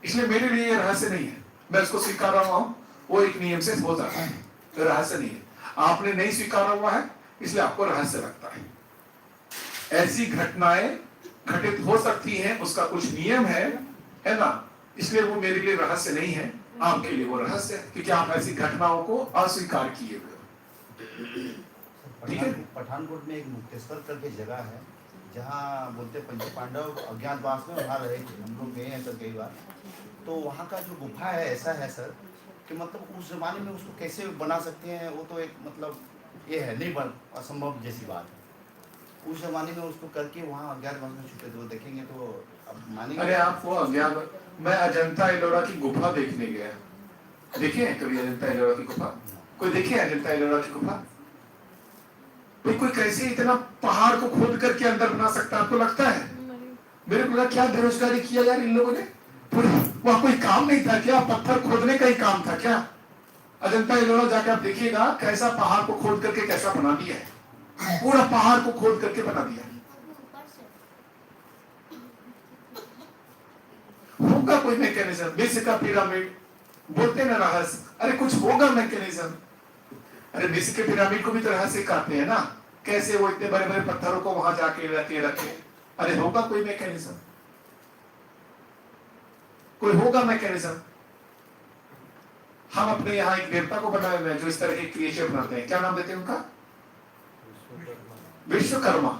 इसलिए मेरे लिए ये रहस्य नहीं है। मैं उसको स्वीकार रहा हूं, वो एक नियम से हो जाता है, तो रहस्य नहीं है। आपने नहीं स्वीकारा हुआ है, इसलिए आपको रहस्य लगता है। ऐसी घटनाएं घटित हो सकती हैं, उसका कुछ नियम है ना, इसलिए वो मेरे लिए रहस्य नहीं है, आपके लिए वो रहस्य है, क्योंकि आप ऐसी घटनाओं को अस्वीकार किए हुए हो। ठीक है। पठानकोट में एक मुक्तेश्वर करके जगह है, जहाँ बोलते पंच पांडव अज्ञातवास में वहाँ रहे थे। हम लोग गए हैं सर कई बार। तो वहाँ का जो गुफा है ऐसा है सर कि मतलब उस जमाने में उसको कैसे बना सकते हैं, वो तो एक मतलब ये है नहीं बन असंभव जैसी बात है। उस जमाने में उसको करके वहाँ अज्ञातवास में छुपे, तो देखेंगे तो अब मानेंगे। अरे आप वो अज्ञात, मैं अजंता एलोरा की गुफा देखने गया, देखे हैं कभी अजंता एलोरा की गुफा? कोई देखे अजंता एलोरा की गुफा? कोई कैसे इतना पहाड़ को खोद करके अंदर बना सकता है? आपको लगता है? मेरे को लगा क्या बेरोजगारी किया यार इन लोगों ने, वहां कोई काम नहीं था क्या? पत्थर खोदने का ही काम था क्या? अजंता एलोरा जाकर आप देखिएगा कैसा पहाड़ को खोद करके कैसा बना दिया है, पूरा पहाड़ को खोद करके बना दिया है। होगा कोई मैकेनिज्म, मिस्र का पिरामिड बोलते ना रहस्य, अरे कुछ होगा मैकेनिज्म। अरे मिस्र के पिरामिड को भी तो रहस्य कहते हैं ना, कैसे वो इतने बड़े बड़े पत्थरों को वहां जाके रखे। अरे होगा कोई मैकेनिज्म, कोई होगा मैकेनिज्म। हम अपने यहाँ एक देवता को बनाए हुए हैं जो इस तरह के क्रिएचर बनाते हैं, क्या नाम देते हैं उनका? विश्वकर्मा।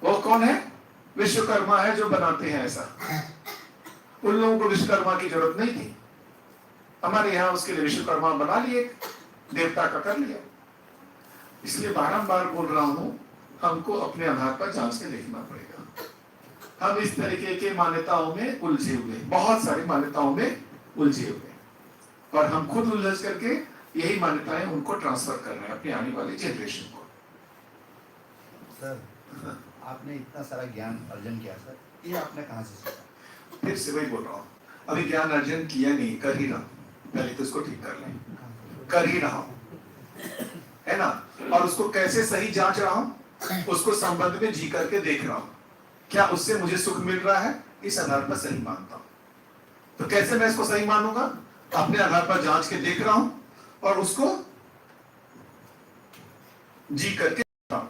वो कौन है? विश्वकर्मा है जो बनाते हैं ऐसा। उन लोगों को विश्वकर्मा की जरूरत नहीं थी, हमारे यहाँ उसके लिए विश्वकर्मा बना लिए, देवता का कर लिया। इसलिए बारंबार बोल रहा हूं, हमको अपने आधार पर जांच के देखना पड़ेगा। हम इस तरीके के मान्यताओं में उलझे हुए, बहुत सारी मान्यताओं में उलझे हुए, और हम खुद उलझ करके यही मान्यताएं उनको ट्रांसफर कर रहे हैं अपने आने वाले जनरेशन को। सर आपने इतना सारा ज्ञान अर्जन किया सर, ये आपने कहाँ से सीखा? फिर से वही बोल रहा हूँ, अभी ज्ञान अर्जन किया नहीं, कर ही रहा, पहले तो इसको ठीक कर लें, कर ही रहा हूं, है ना। और उसको कैसे सही जांच रहा हूं, उसको संबंध में जी करके देख रहा हूं, क्या उससे मुझे सुख मिल रहा है, इस आधार पर सही मानता हूं। तो कैसे मैं इसको सही मानूंगा? अपने आधार पर जांच के देख रहा हूं और उसको जी करके देखता हूं।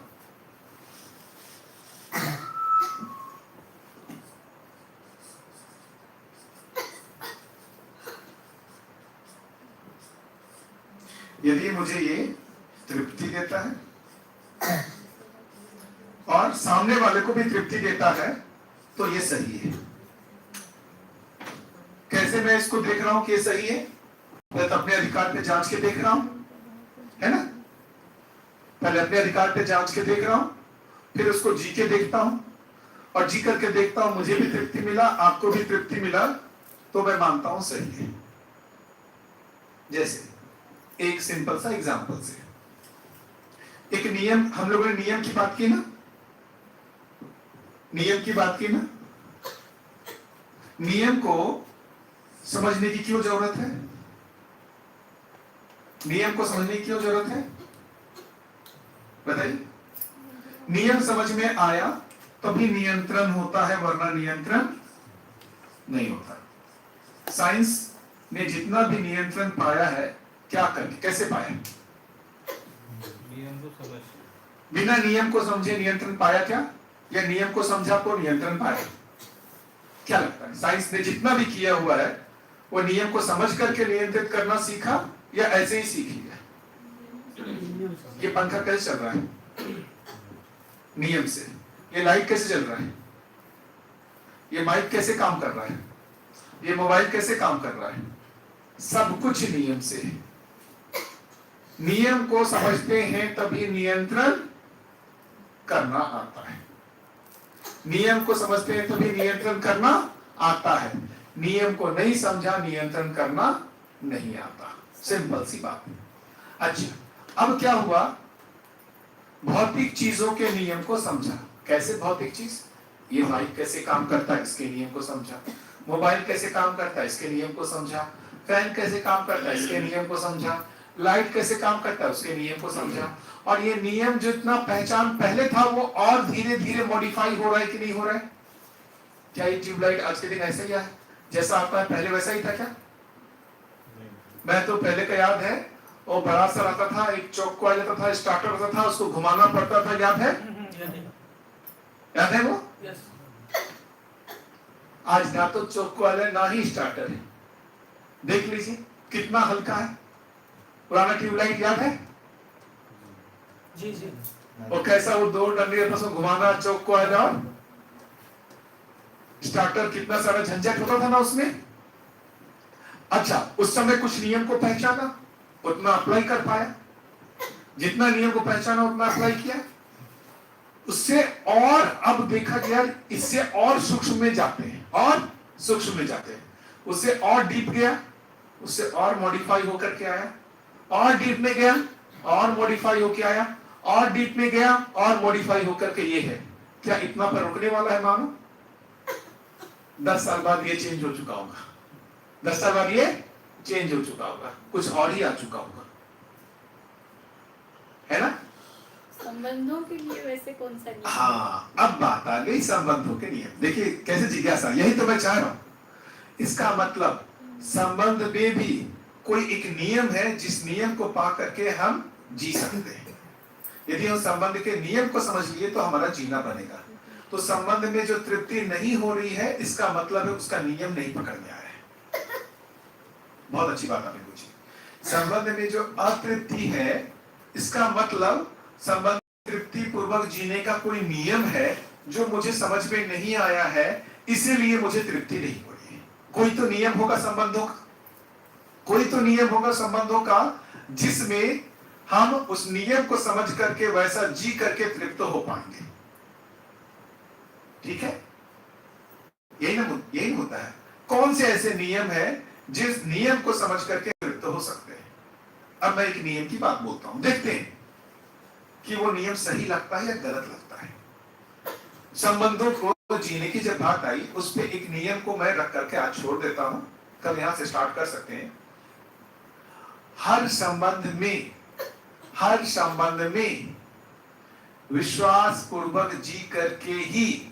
यदि मुझे ये तृप्ति देता है और सामने वाले को भी तृप्ति देता है तो ये सही है। कैसे मैं इसको देख रहा हूं कि ये सही है? मैं तो अपने अधिकार पे जांच के देख रहा हूं, है ना। पहले अपने अधिकार पे जांच के देख रहा हूं, फिर उसको जी के देखता हूं, और जी करके देखता हूं मुझे भी तृप्ति मिला, आपको भी तृप्ति मिला, तो मैं मानता हूं सही है। जैसे एक सिंपल सा एग्जांपल से, एक नियम, हम लोगों ने नियम की बात की ना, नियम की बात की ना। नियम को समझने की क्यों जरूरत है? नियम को समझने की क्यों जरूरत है बताइए। नियम समझ में आया तभी नियंत्रण होता है, वरना नियंत्रण नहीं होता। साइंस ने जितना भी नियंत्रण पाया है, क्या करके, कैसे पाया? नियम को समझ, बिना नियम को समझे नियंत्रण पाया क्या, या नियम को समझा तो नियंत्रण पाया? क्या लगता है? साइंस ने जितना भी किया हुआ है वो नियम को समझ करके नियंत्रित करना सीखा या ऐसे ही सीख लिया? ये पंखा कैसे चल रहा है? नियम से। ये लाइट कैसे चल रहा है? ये माइक कैसे काम कर रहा है? ये मोबाइल कैसे काम कर रहा है? सब कुछ नियम से है। नियम को समझते हैं तभी नियंत्रण करना आता है। नियम को समझते हैं तभी नियंत्रण करना आता है। नियम को नहीं समझा, नियंत्रण करना नहीं आता। सिंपल सी बात। अच्छा, अब क्या हुआ? भौतिक चीजों के नियम को समझा। कैसे भौतिक चीज? ये माइक कैसे काम करता है, इसके नियम को समझा। मोबाइल कैसे काम करता है, इसके नियम को समझा। फैन कैसे काम करता है, इसके नियम को समझा। लाइट कैसे काम करता है, उसके नियम को समझा। और ये नियम जितना पहचान पहले था वो और धीरे धीरे मॉडिफाई हो रहा है कि नहीं हो रहा है? क्या ये ट्यूबलाइट आज के दिन ऐसे ही है जैसा आता है पहले वैसा ही था क्या? मैं तो पहले का याद है, वो बड़ा सा रहता था, एक चौक को आ जाता था, स्टार्टर रहता था, उसको घुमाना पड़ता था, याद है? याद है वो? आज ना तो चौक को वाले ना ही स्टार्टर है। देख लीजिए कितना हल्का है। पुराना ट्यूबलाइट याद है? जी जी। और कैसा वो दो डंडे उसको घुमाना, चौक को आ जाओ, स्टार्टर, कितना सारा झंझट होता था ना उसमें। अच्छा, उस समय कुछ नियम को पहचाना, उतना अप्लाई कर पाया। जितना नियम को पहचाना उतना अप्लाई किया। उससे और अब देखा गया इससे और सूक्ष्म में जाते हैं, और सूक्ष्म में जाते हैं। उससे और डीप गया, उससे और मॉडिफाई होकर के आया, और डीप में गया और मॉडिफाई होकर आया, और डीप में गया और मॉडिफाई होकर के ये है। क्या इतना पर रुकने वाला है? मानो 10 साल बाद ये चेंज हो चुका होगा। 10 साल बाद ये चेंज हो चुका होगा, कुछ और ही आ चुका होगा, है ना? संबंधों के लिए वैसे कौन सा नियम? हाँ, अब बात आ गई संबंधों के नियम। देखिए कैसे जिज्ञासा, यही तो मैं चाह रहा हूं। इसका मतलब संबंध में भी कोई एक नियम है जिस नियम को पा करके हम जी सकते हैं। यदि हम संबंध के नियम को समझ लिए तो हमारा जीना बनेगा। तो संबंध में जो तृप्ति नहीं हो रही है, इसका मतलब है उसका नियम नहीं पकड़ में आया है। बहुत अच्छी बात आपने पूछी। संबंध में जो अतृप्ति है, इसका मतलब संबंध तृप्ति पूर्वक जीने का कोई नियम है जो मुझे समझ में नहीं आया है, इसीलिए मुझे तृप्ति नहीं हो रही है। कोई तो नियम होगा संबंधों का, कोई तो नियम होगा संबंधों का जिसमें हम उस नियम को समझ करके वैसा जी करके तृप्त हो पाएंगे। ठीक है? यही होता है। कौन से ऐसे नियम है जिस नियम को समझ करके तृप्त हो सकते हैं? अब मैं एक नियम की बात बोलता हूं, देखते हैं कि वो नियम सही लगता है या गलत लगता है। संबंधों को जीने की जब बात आई, उस पे एक नियम को मैं रख करके आज छोड़ देता हूं। कल यहां से स्टार्ट कर सकते हैं। हर संबंध में विश्वास पूर्वक जी करके ही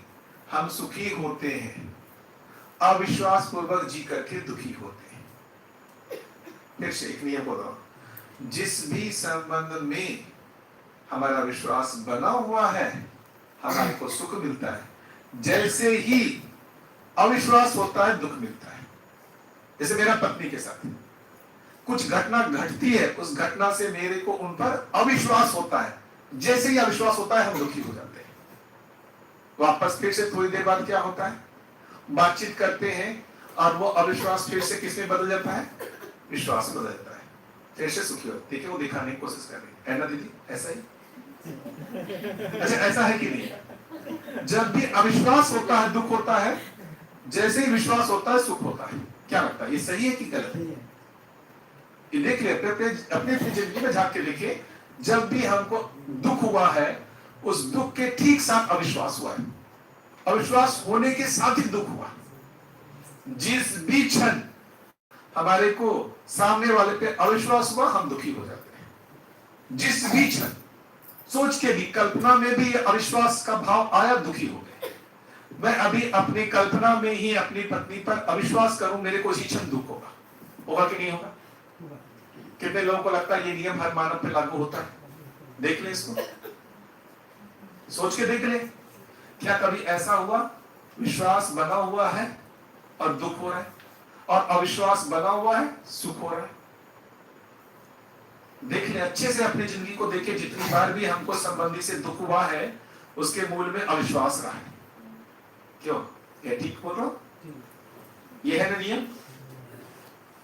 हम सुखी होते हैं, अविश्वास पूर्वक जी करके दुखी होते हैं। फिर से एक नियम बोल रहा हूं, जिस भी संबंध में हमारा विश्वास बना हुआ है हमारे को सुख मिलता है, जैसे ही अविश्वास होता है दुख मिलता है। जैसे मेरा पत्नी के साथ कुछ घटना घटती है, उस घटना से मेरे को उन पर अविश्वास होता है, जैसे ही अविश्वास होता है हम दुखी हो जाते हैं। वापस फिर से थोड़ी देर बाद क्या होता है, बातचीत करते हैं और वो अविश्वास फिर से किसमें बदल जाता है, विश्वास बदल जाता है, फिर से सुखी होती है। देखिए वो दिखाने की कोशिश कर रही है ना दीदी, ऐसा ही। अच्छा ऐसा है कि नहीं? जब भी अविश्वास होता है दुख होता है, जैसे ही विश्वास होता है सुख होता है। क्या लगता है, ये सही है कि गलत है? ये देख ले, अपने जिंदगी में झांक के देखिए। जब भी हमको दुख हुआ है, उस दुख के ठीक साथ अविश्वास हुआ है, अविश्वास होने के साथ ही दुख हुआ। जिस भी क्षण हमारे को सामने वाले पे अविश्वास हुआ हम दुखी हो जाते हैं। जिस भी क्षण सोच के भी, कल्पना में भी अविश्वास का भाव आया, दुखी हो गए। मैं अभी अपनी कल्पना में ही अपनी पत्नी पर अविश्वास करूं, मेरे को इसी क्षण दुख होगा। होगा कि नहीं होगा? कितने लोगों को लगता है ये नियम हर मानव पे लागू होता है? देख ले इसको, सोच के देख ले। क्या कभी ऐसा हुआ विश्वास बना हुआ है और दुख हो रहा है, और अविश्वास बना हुआ है सुख हो रहा है? देख ले, अच्छे से अपनी जिंदगी को देखे, जितनी बार भी हमको संबंधी से दुख हुआ है उसके मूल में अविश्वास रहा है। क्यों, ये ठीक बोल रहा हूं? ये है ना नियम।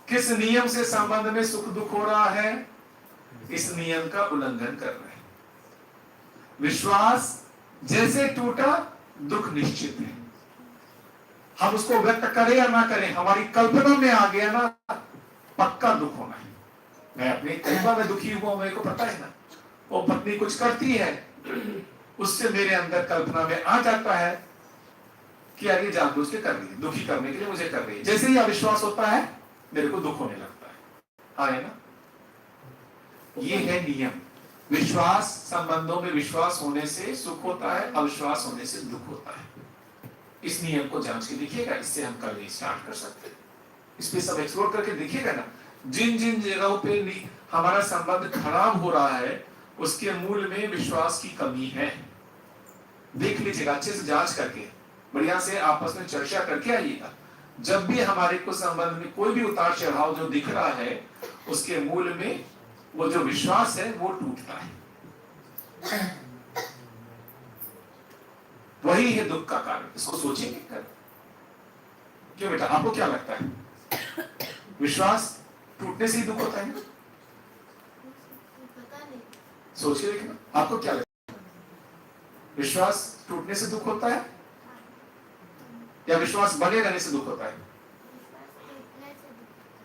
किस नियम से संबंध में सुख दुख हो रहा है? इस नियम का उल्लंघन कर रहे हैं। विश्वास जैसे टूटा, दुख निश्चित है। हम उसको व्यक्त करें या ना करें, हमारी कल्पना में आ गया ना, पक्का दुख होना है। मैं अपनी कल्पना में दुखी हुआ, मेरे को पता है ना, वो पत्नी कुछ करती है, उससे मेरे अंदर कल्पना में आ जाता है कि यार ये जानबूझ के कर रही है, दुखी करने के लिए मुझे कर रही है। जैसे ही अविश्वास होता है मेरे को दुख होने लगता है। हाँ है ना, ये है नियम। विश्वास, संबंधों में विश्वास होने से सुख होता है, अविश्वास होने से दुख होता है। इस नियम को जांच के देखिएगा, इससे हम कल स्टार्ट कर सकते हैं। इस पे सब एक्सप्लोर करके देखिएगा ना, जिन जिन जगहों पे हमारा संबंध खराब हो रहा है उसके मूल में विश्वास की कमी है। देख लीजिएगा, अच्छे से जांच करके, बढ़िया से आपस में चर्चा करके आइएगा। जब भी हमारे को संबंध में कोई भी उतार चढ़ाव जो दिख रहा है उसके मूल में वो जो विश्वास है वो टूटता है। वही है दुख का कारण। इसको सोचेंगे कर। क्यों बेटा, आपको क्या लगता है? विश्वास टूटने से ही दुख होता है ना? पता नहीं। सोच के देखना, आपको क्या लगता है? विश्वास टूटने से दुख होता है या विश्वास बने रहने से दुख होता है?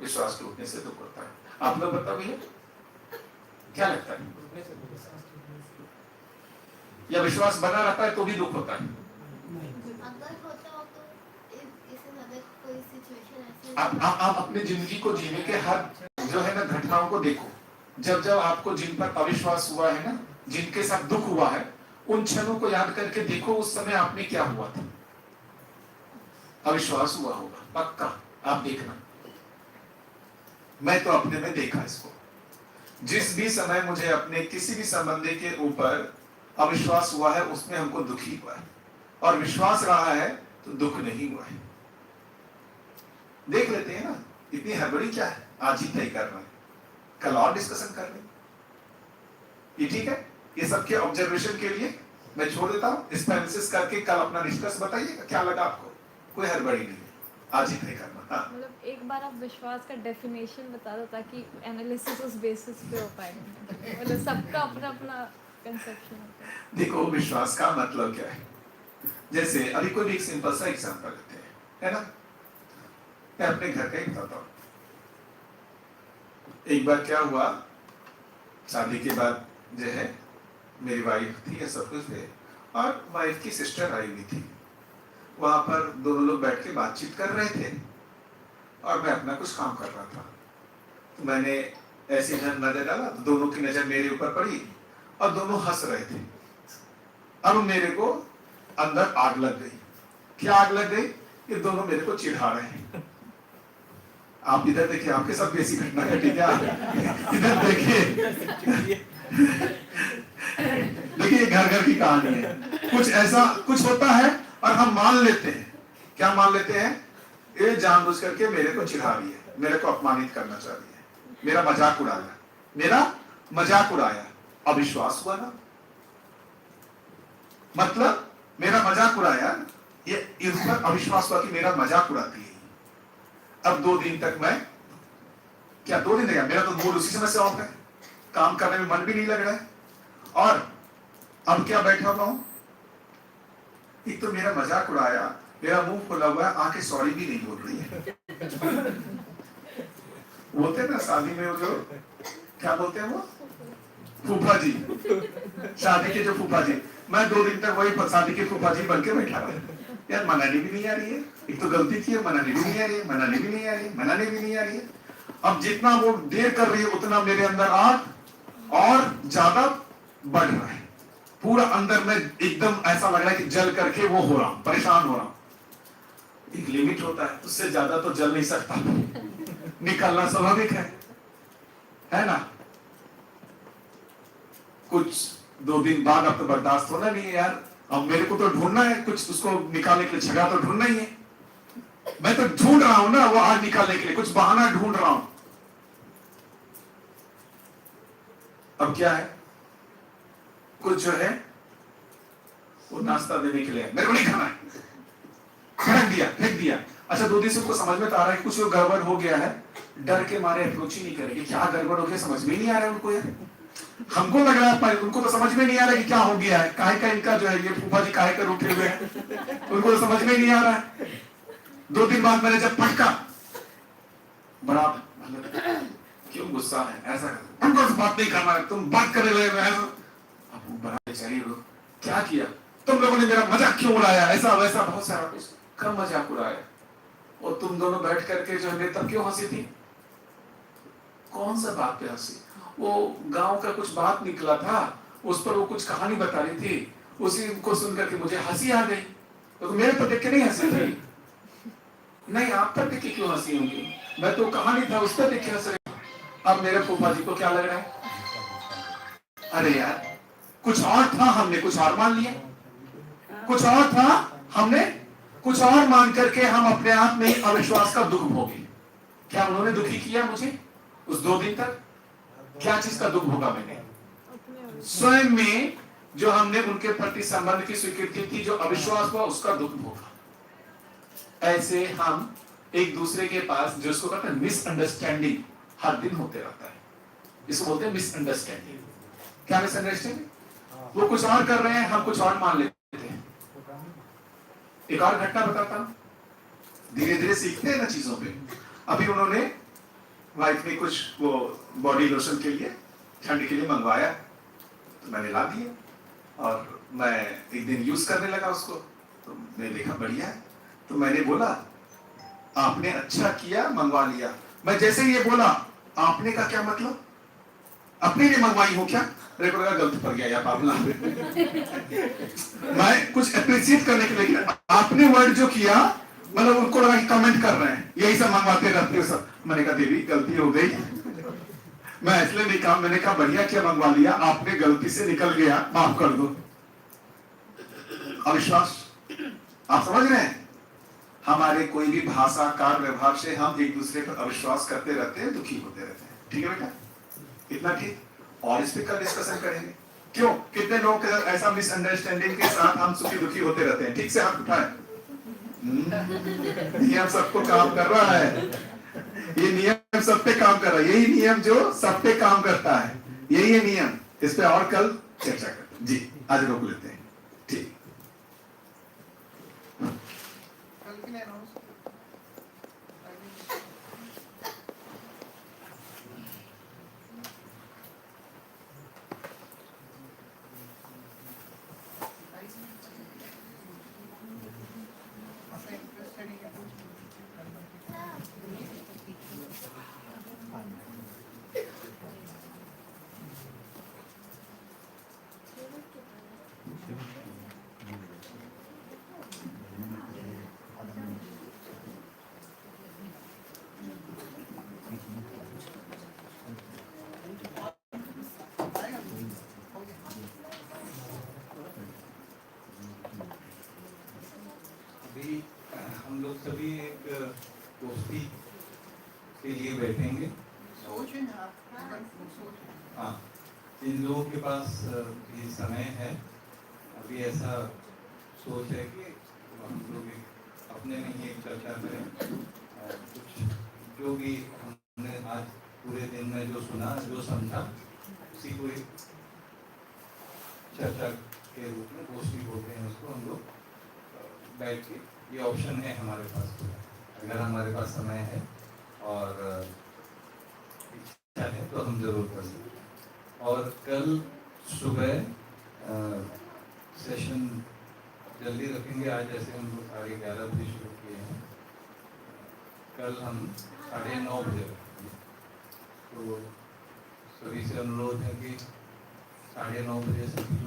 विश्वास टूटने से दुख होता है। आप लोग बताओ भैया, क्या लगता है? या विश्वास बना रहता है तो भी दुख होता है? अगर होता हो तो इससे ज्यादा कोई सिचुएशन ऐसी आप अपनी जिंदगी को जीने के हर जो है ना घटनाओं को देखो। जब जब आपको जिन पर अविश्वास हुआ है ना, जिनके साथ दुख हुआ है, उन क्षणों को याद करके देखो उस समय आपने क्या हुआ था। अविश्वास हुआ होगा पक्का, आप देखना। मैं तो अपने में देखा इसको। जिस भी समय मुझे अपने किसी भी संबंधी के ऊपर अविश्वास हुआ है उसमें हमको दुखी हुआ है, और विश्वास रहा है तो दुख नहीं हुआ है। देख लेते हैं ना, इतनी हड़बड़ी क्या है? आज ही तय कर रहे हैं, कल और डिस्कशन कर रहे हैं। ये ठीक है? ये सबके ऑब्जर्वेशन के लिए मैं छोड़ देता हूं। इस पर एनालिसिस करके कल अपना निष्कर्ष बताइएगा क्या लगा आपको। कोई हड़बड़ी नहीं है, आज ही तय करना। हाँ, मतलब एक बार आप विश्वास का डेफिनेशन बता दो ताकि एनालिसिस उस बेसिस पे हो पाएगा। मतलब सबका अपना अपना कंसेप्शन होता है। देखो विश्वास का मतलब क्या है। जैसे अभी कोई एक सिंपल सा एग्जांपल लेते हैं, है ना। मैं अपने घर का ही बताता हूँ। एक बार क्या हुआ, शादी के बाद जो है मेरी वाइफ थी या सब कुछ थे, और वाइफ की सिस्टर आई हुई थी। वहां पर दोनों लोग बैठ के बातचीत कर रहे थे और मैं अपना कुछ काम कर रहा था। तो मैंने ऐसी नजर डाला तो दोनों की नजर मेरे ऊपर पड़ी और दोनों हंस रहे थे। अब मेरे को अंदर आग लग गई। क्या आग लग गई? ये दोनों मेरे को चिढ़ा रहे हैं। आप इधर देखिए, आपके साथ भी ऐसी घटना घटी क्या? इधर देखिए, देखिए घर घर की कहानी है। कुछ ऐसा कुछ होता है और हम मान लेते हैं। क्या मान लेते हैं? ये जानबूझ करके मेरे को चिढ़ा रही है, मेरे को अपमानित करना चाह रही है, मेरा मजाक उड़ाया, मेरा मजाक उड़ाया। अविश्वास हुआ ना, मतलब मेरा मजाक उड़ाया, ये इस पर अविश्वास हुआ कि मेरा मजाक उड़ाती है। अब 2 दिन तक मैं क्या 2 दिन है, मेरा तो मूड उसी समय से ऑफ है, काम करने में मन भी नहीं लग रहा है। और अब क्या बैठा हुआ हूं, एक तो मेरा मजाक उड़ाया, मेरा मुंह खुला हुआ है, आंखें सॉरी भी नहीं बोल रही है। बोलते हैं ना शादी में वो जो क्या बोलते हैं वो फूफा जी, शादी के जो फूफा जी, मैं 2 दिन तक वही शादी के फूफा जी बन के बैठा रहा। यार मनाने भी नहीं आ रही है, एक तो गलती की है, मनाने भी नहीं आ रही है, मनाने भी नहीं आ रही है, मनाने भी नहीं आ रही है। अब जितना वो देर कर रही है उतना मेरे अंदर आग और ज्यादा बढ़ रहा है। पूरा अंदर में एकदम ऐसा लग रहा है कि जल करके वो हो रहा हूं, परेशान हो रहा हूं। एक लिमिट होता है, उससे ज्यादा तो जल नहीं सकता, निकलना स्वाभाविक है ना। कुछ 2 दिन बाद अब तो बर्दाश्त होना नहीं है यार, अब मेरे को तो ढूंढना है कुछ, उसको निकालने के लिए झगड़ा तो ढूंढना ही है। मैं तो ढूंढ रहा हूं ना वो आग निकालने के लिए, कुछ बहाना ढूंढ रहा हूं। अब क्या है, कुछ जो है वो नाश्ता देने के लिए मेरे को नहीं खाना है, फेंक दिया। अच्छा 2 दिन से उनको समझ में तो आ रहा है कुछ गड़बड़ हो गया है, डर के मारे अप्रोच ही नहीं करेंगे। क्या गड़बड़ हो गया समझ में ही नहीं आ रहा है उनको यार। हमको लग रहा है उनको तो समझ में नहीं आ रहा है कि क्या हो गया है, काहे का इनका जो है ये फूफा जी काहे कर उठे हुए हैं, उनको तो समझ में ही नहीं आ रहा है। 2 दिन बाद मैंने जब फटका, बड़ा क्यों गुस्सा है, ऐसा उनको बात नहीं करना है, तुम बात करने लगे। अब बड़ा बेचारी क्या किया तुम लोगों ने, मेरा मजाक क्यों उड़ाया, ऐसा वैसा बहुत सारा कुछ कम मजाक उड़ाया। और तुम दोनों बैठ करके जो है तब क्यों हंसी थी, कौन सा बात पे हंसी, वो गांव का कुछ बात निकला था, उस पर वो कुछ कहानी बता रही थी, उसी को सुनकर के मुझे हंसी आ गई। तो मेरे पर देख के नहीं हंसी थी, नहीं आप पर देख के क्यों हंसी होंगी, मैं तो कहानी था उस पर देख के हंस रही। अब मेरे फूफा जी को क्या लग रहा है, अरे यार कुछ और था, हमने कुछ और मान लिया, कुछ और था, हमने कुछ और मान करके हम अपने आप में ही अविश्वास का दुख भोगे। क्या उन्होंने दुखी किया मुझे उस 2 दिन तक, क्या चीज का दुख भोगा मैंने, स्वयं में जो हमने उनके प्रति संबंध की स्वीकृति थी, जो अविश्वास हुआ उसका दुख भोगा। ऐसे हम एक दूसरे के पास जो उसको कहते हैं मिसअंडरस्टैंडिंग हर दिन होते रहता है, इसको बोलते हैं मिसअंडरस्टैंडिंग। क्या मिसअंडरस्टैंडिंग, वो कुछ और कर रहे हैं, हम कुछ और मान लेते हैं। एक और घटना बताता हूं, धीरे धीरे सीखते हैं ना चीजों पे। अभी उन्होंने वाइफ ने कुछ वो बॉडी लोशन के लिए ठंड के लिए मंगवाया, तो मैंने ला दिया और मैं एक दिन यूज करने लगा उसको, तो मैंने देखा बढ़िया है, तो मैंने बोला आपने अच्छा किया मंगवा लिया। मैं जैसे ही ये बोला आपने का क्या मतलब, अपने लिए मंगवाई हो क्या, मेरे को लगा गलती पड़ गया या पावला मैं कुछ अप्रिशिएट करने के लिए, आपने वर्ड जो किया मतलब उनको लगा कि कमेंट कर रहे हैं, यही सब मंगवाते रहते हो सब। मैंने कहा देवी गलती हो गई, मैं इसलिए नहीं कहा, मैंने कहा बढ़िया क्या मंगवा लिया, आपने गलती से निकल गया, माफ कर दो। अविश्वास, आप समझ रहे हैं, हमारे कोई भी भाषा कार व्यवहार से हम एक दूसरे पर अविश्वास करते रहते हैं, दुखी होते रहते हैं। ठीक है बेटा, इतना ठीक, और इस पे कल डिस्कशन करेंगे। क्यों, कितने लोग ऐसा मिसअंडरस्टैंडिंग के साथ हम सुखी दुखी होते रहते हैं। ठीक से हाथ उठाए, नियम सबको काम कर रहा है, ये नियम सब पे काम कर रहा है, यही नियम जो सब पे काम करता है, यही है नियम। इस पे और कल चर्चा करते हैं। जी आज रोक लेते हैं, ठीक। अभी हम लोग सभी एक दोस्ती के लिए बैठेंगे। हाँ, जिन लोगों के पास भी समय है, अभी ऐसा सोच है कि हम लोग एक अपने में ही एक चर्चा करें, कुछ जो भी हमने आज पूरे दिन में जो सुना जो समझा उसी को एक चर्चा के रूप में, गोष्ठी बोलते हैं उसको, हम लोग बैठ के, ये ऑप्शन है हमारे पास, अगर हमारे पास समय है और इच्छा है तो हम जरूर कर सकते। और कल सुबह सेशन जल्दी रखेंगे, आज जैसे हम लोग 11:30 बजे शुरू किए हैं, कल हम 9:30 बजे रखेंगे। तो सभी से अनुरोध है कि 9:30 बजे से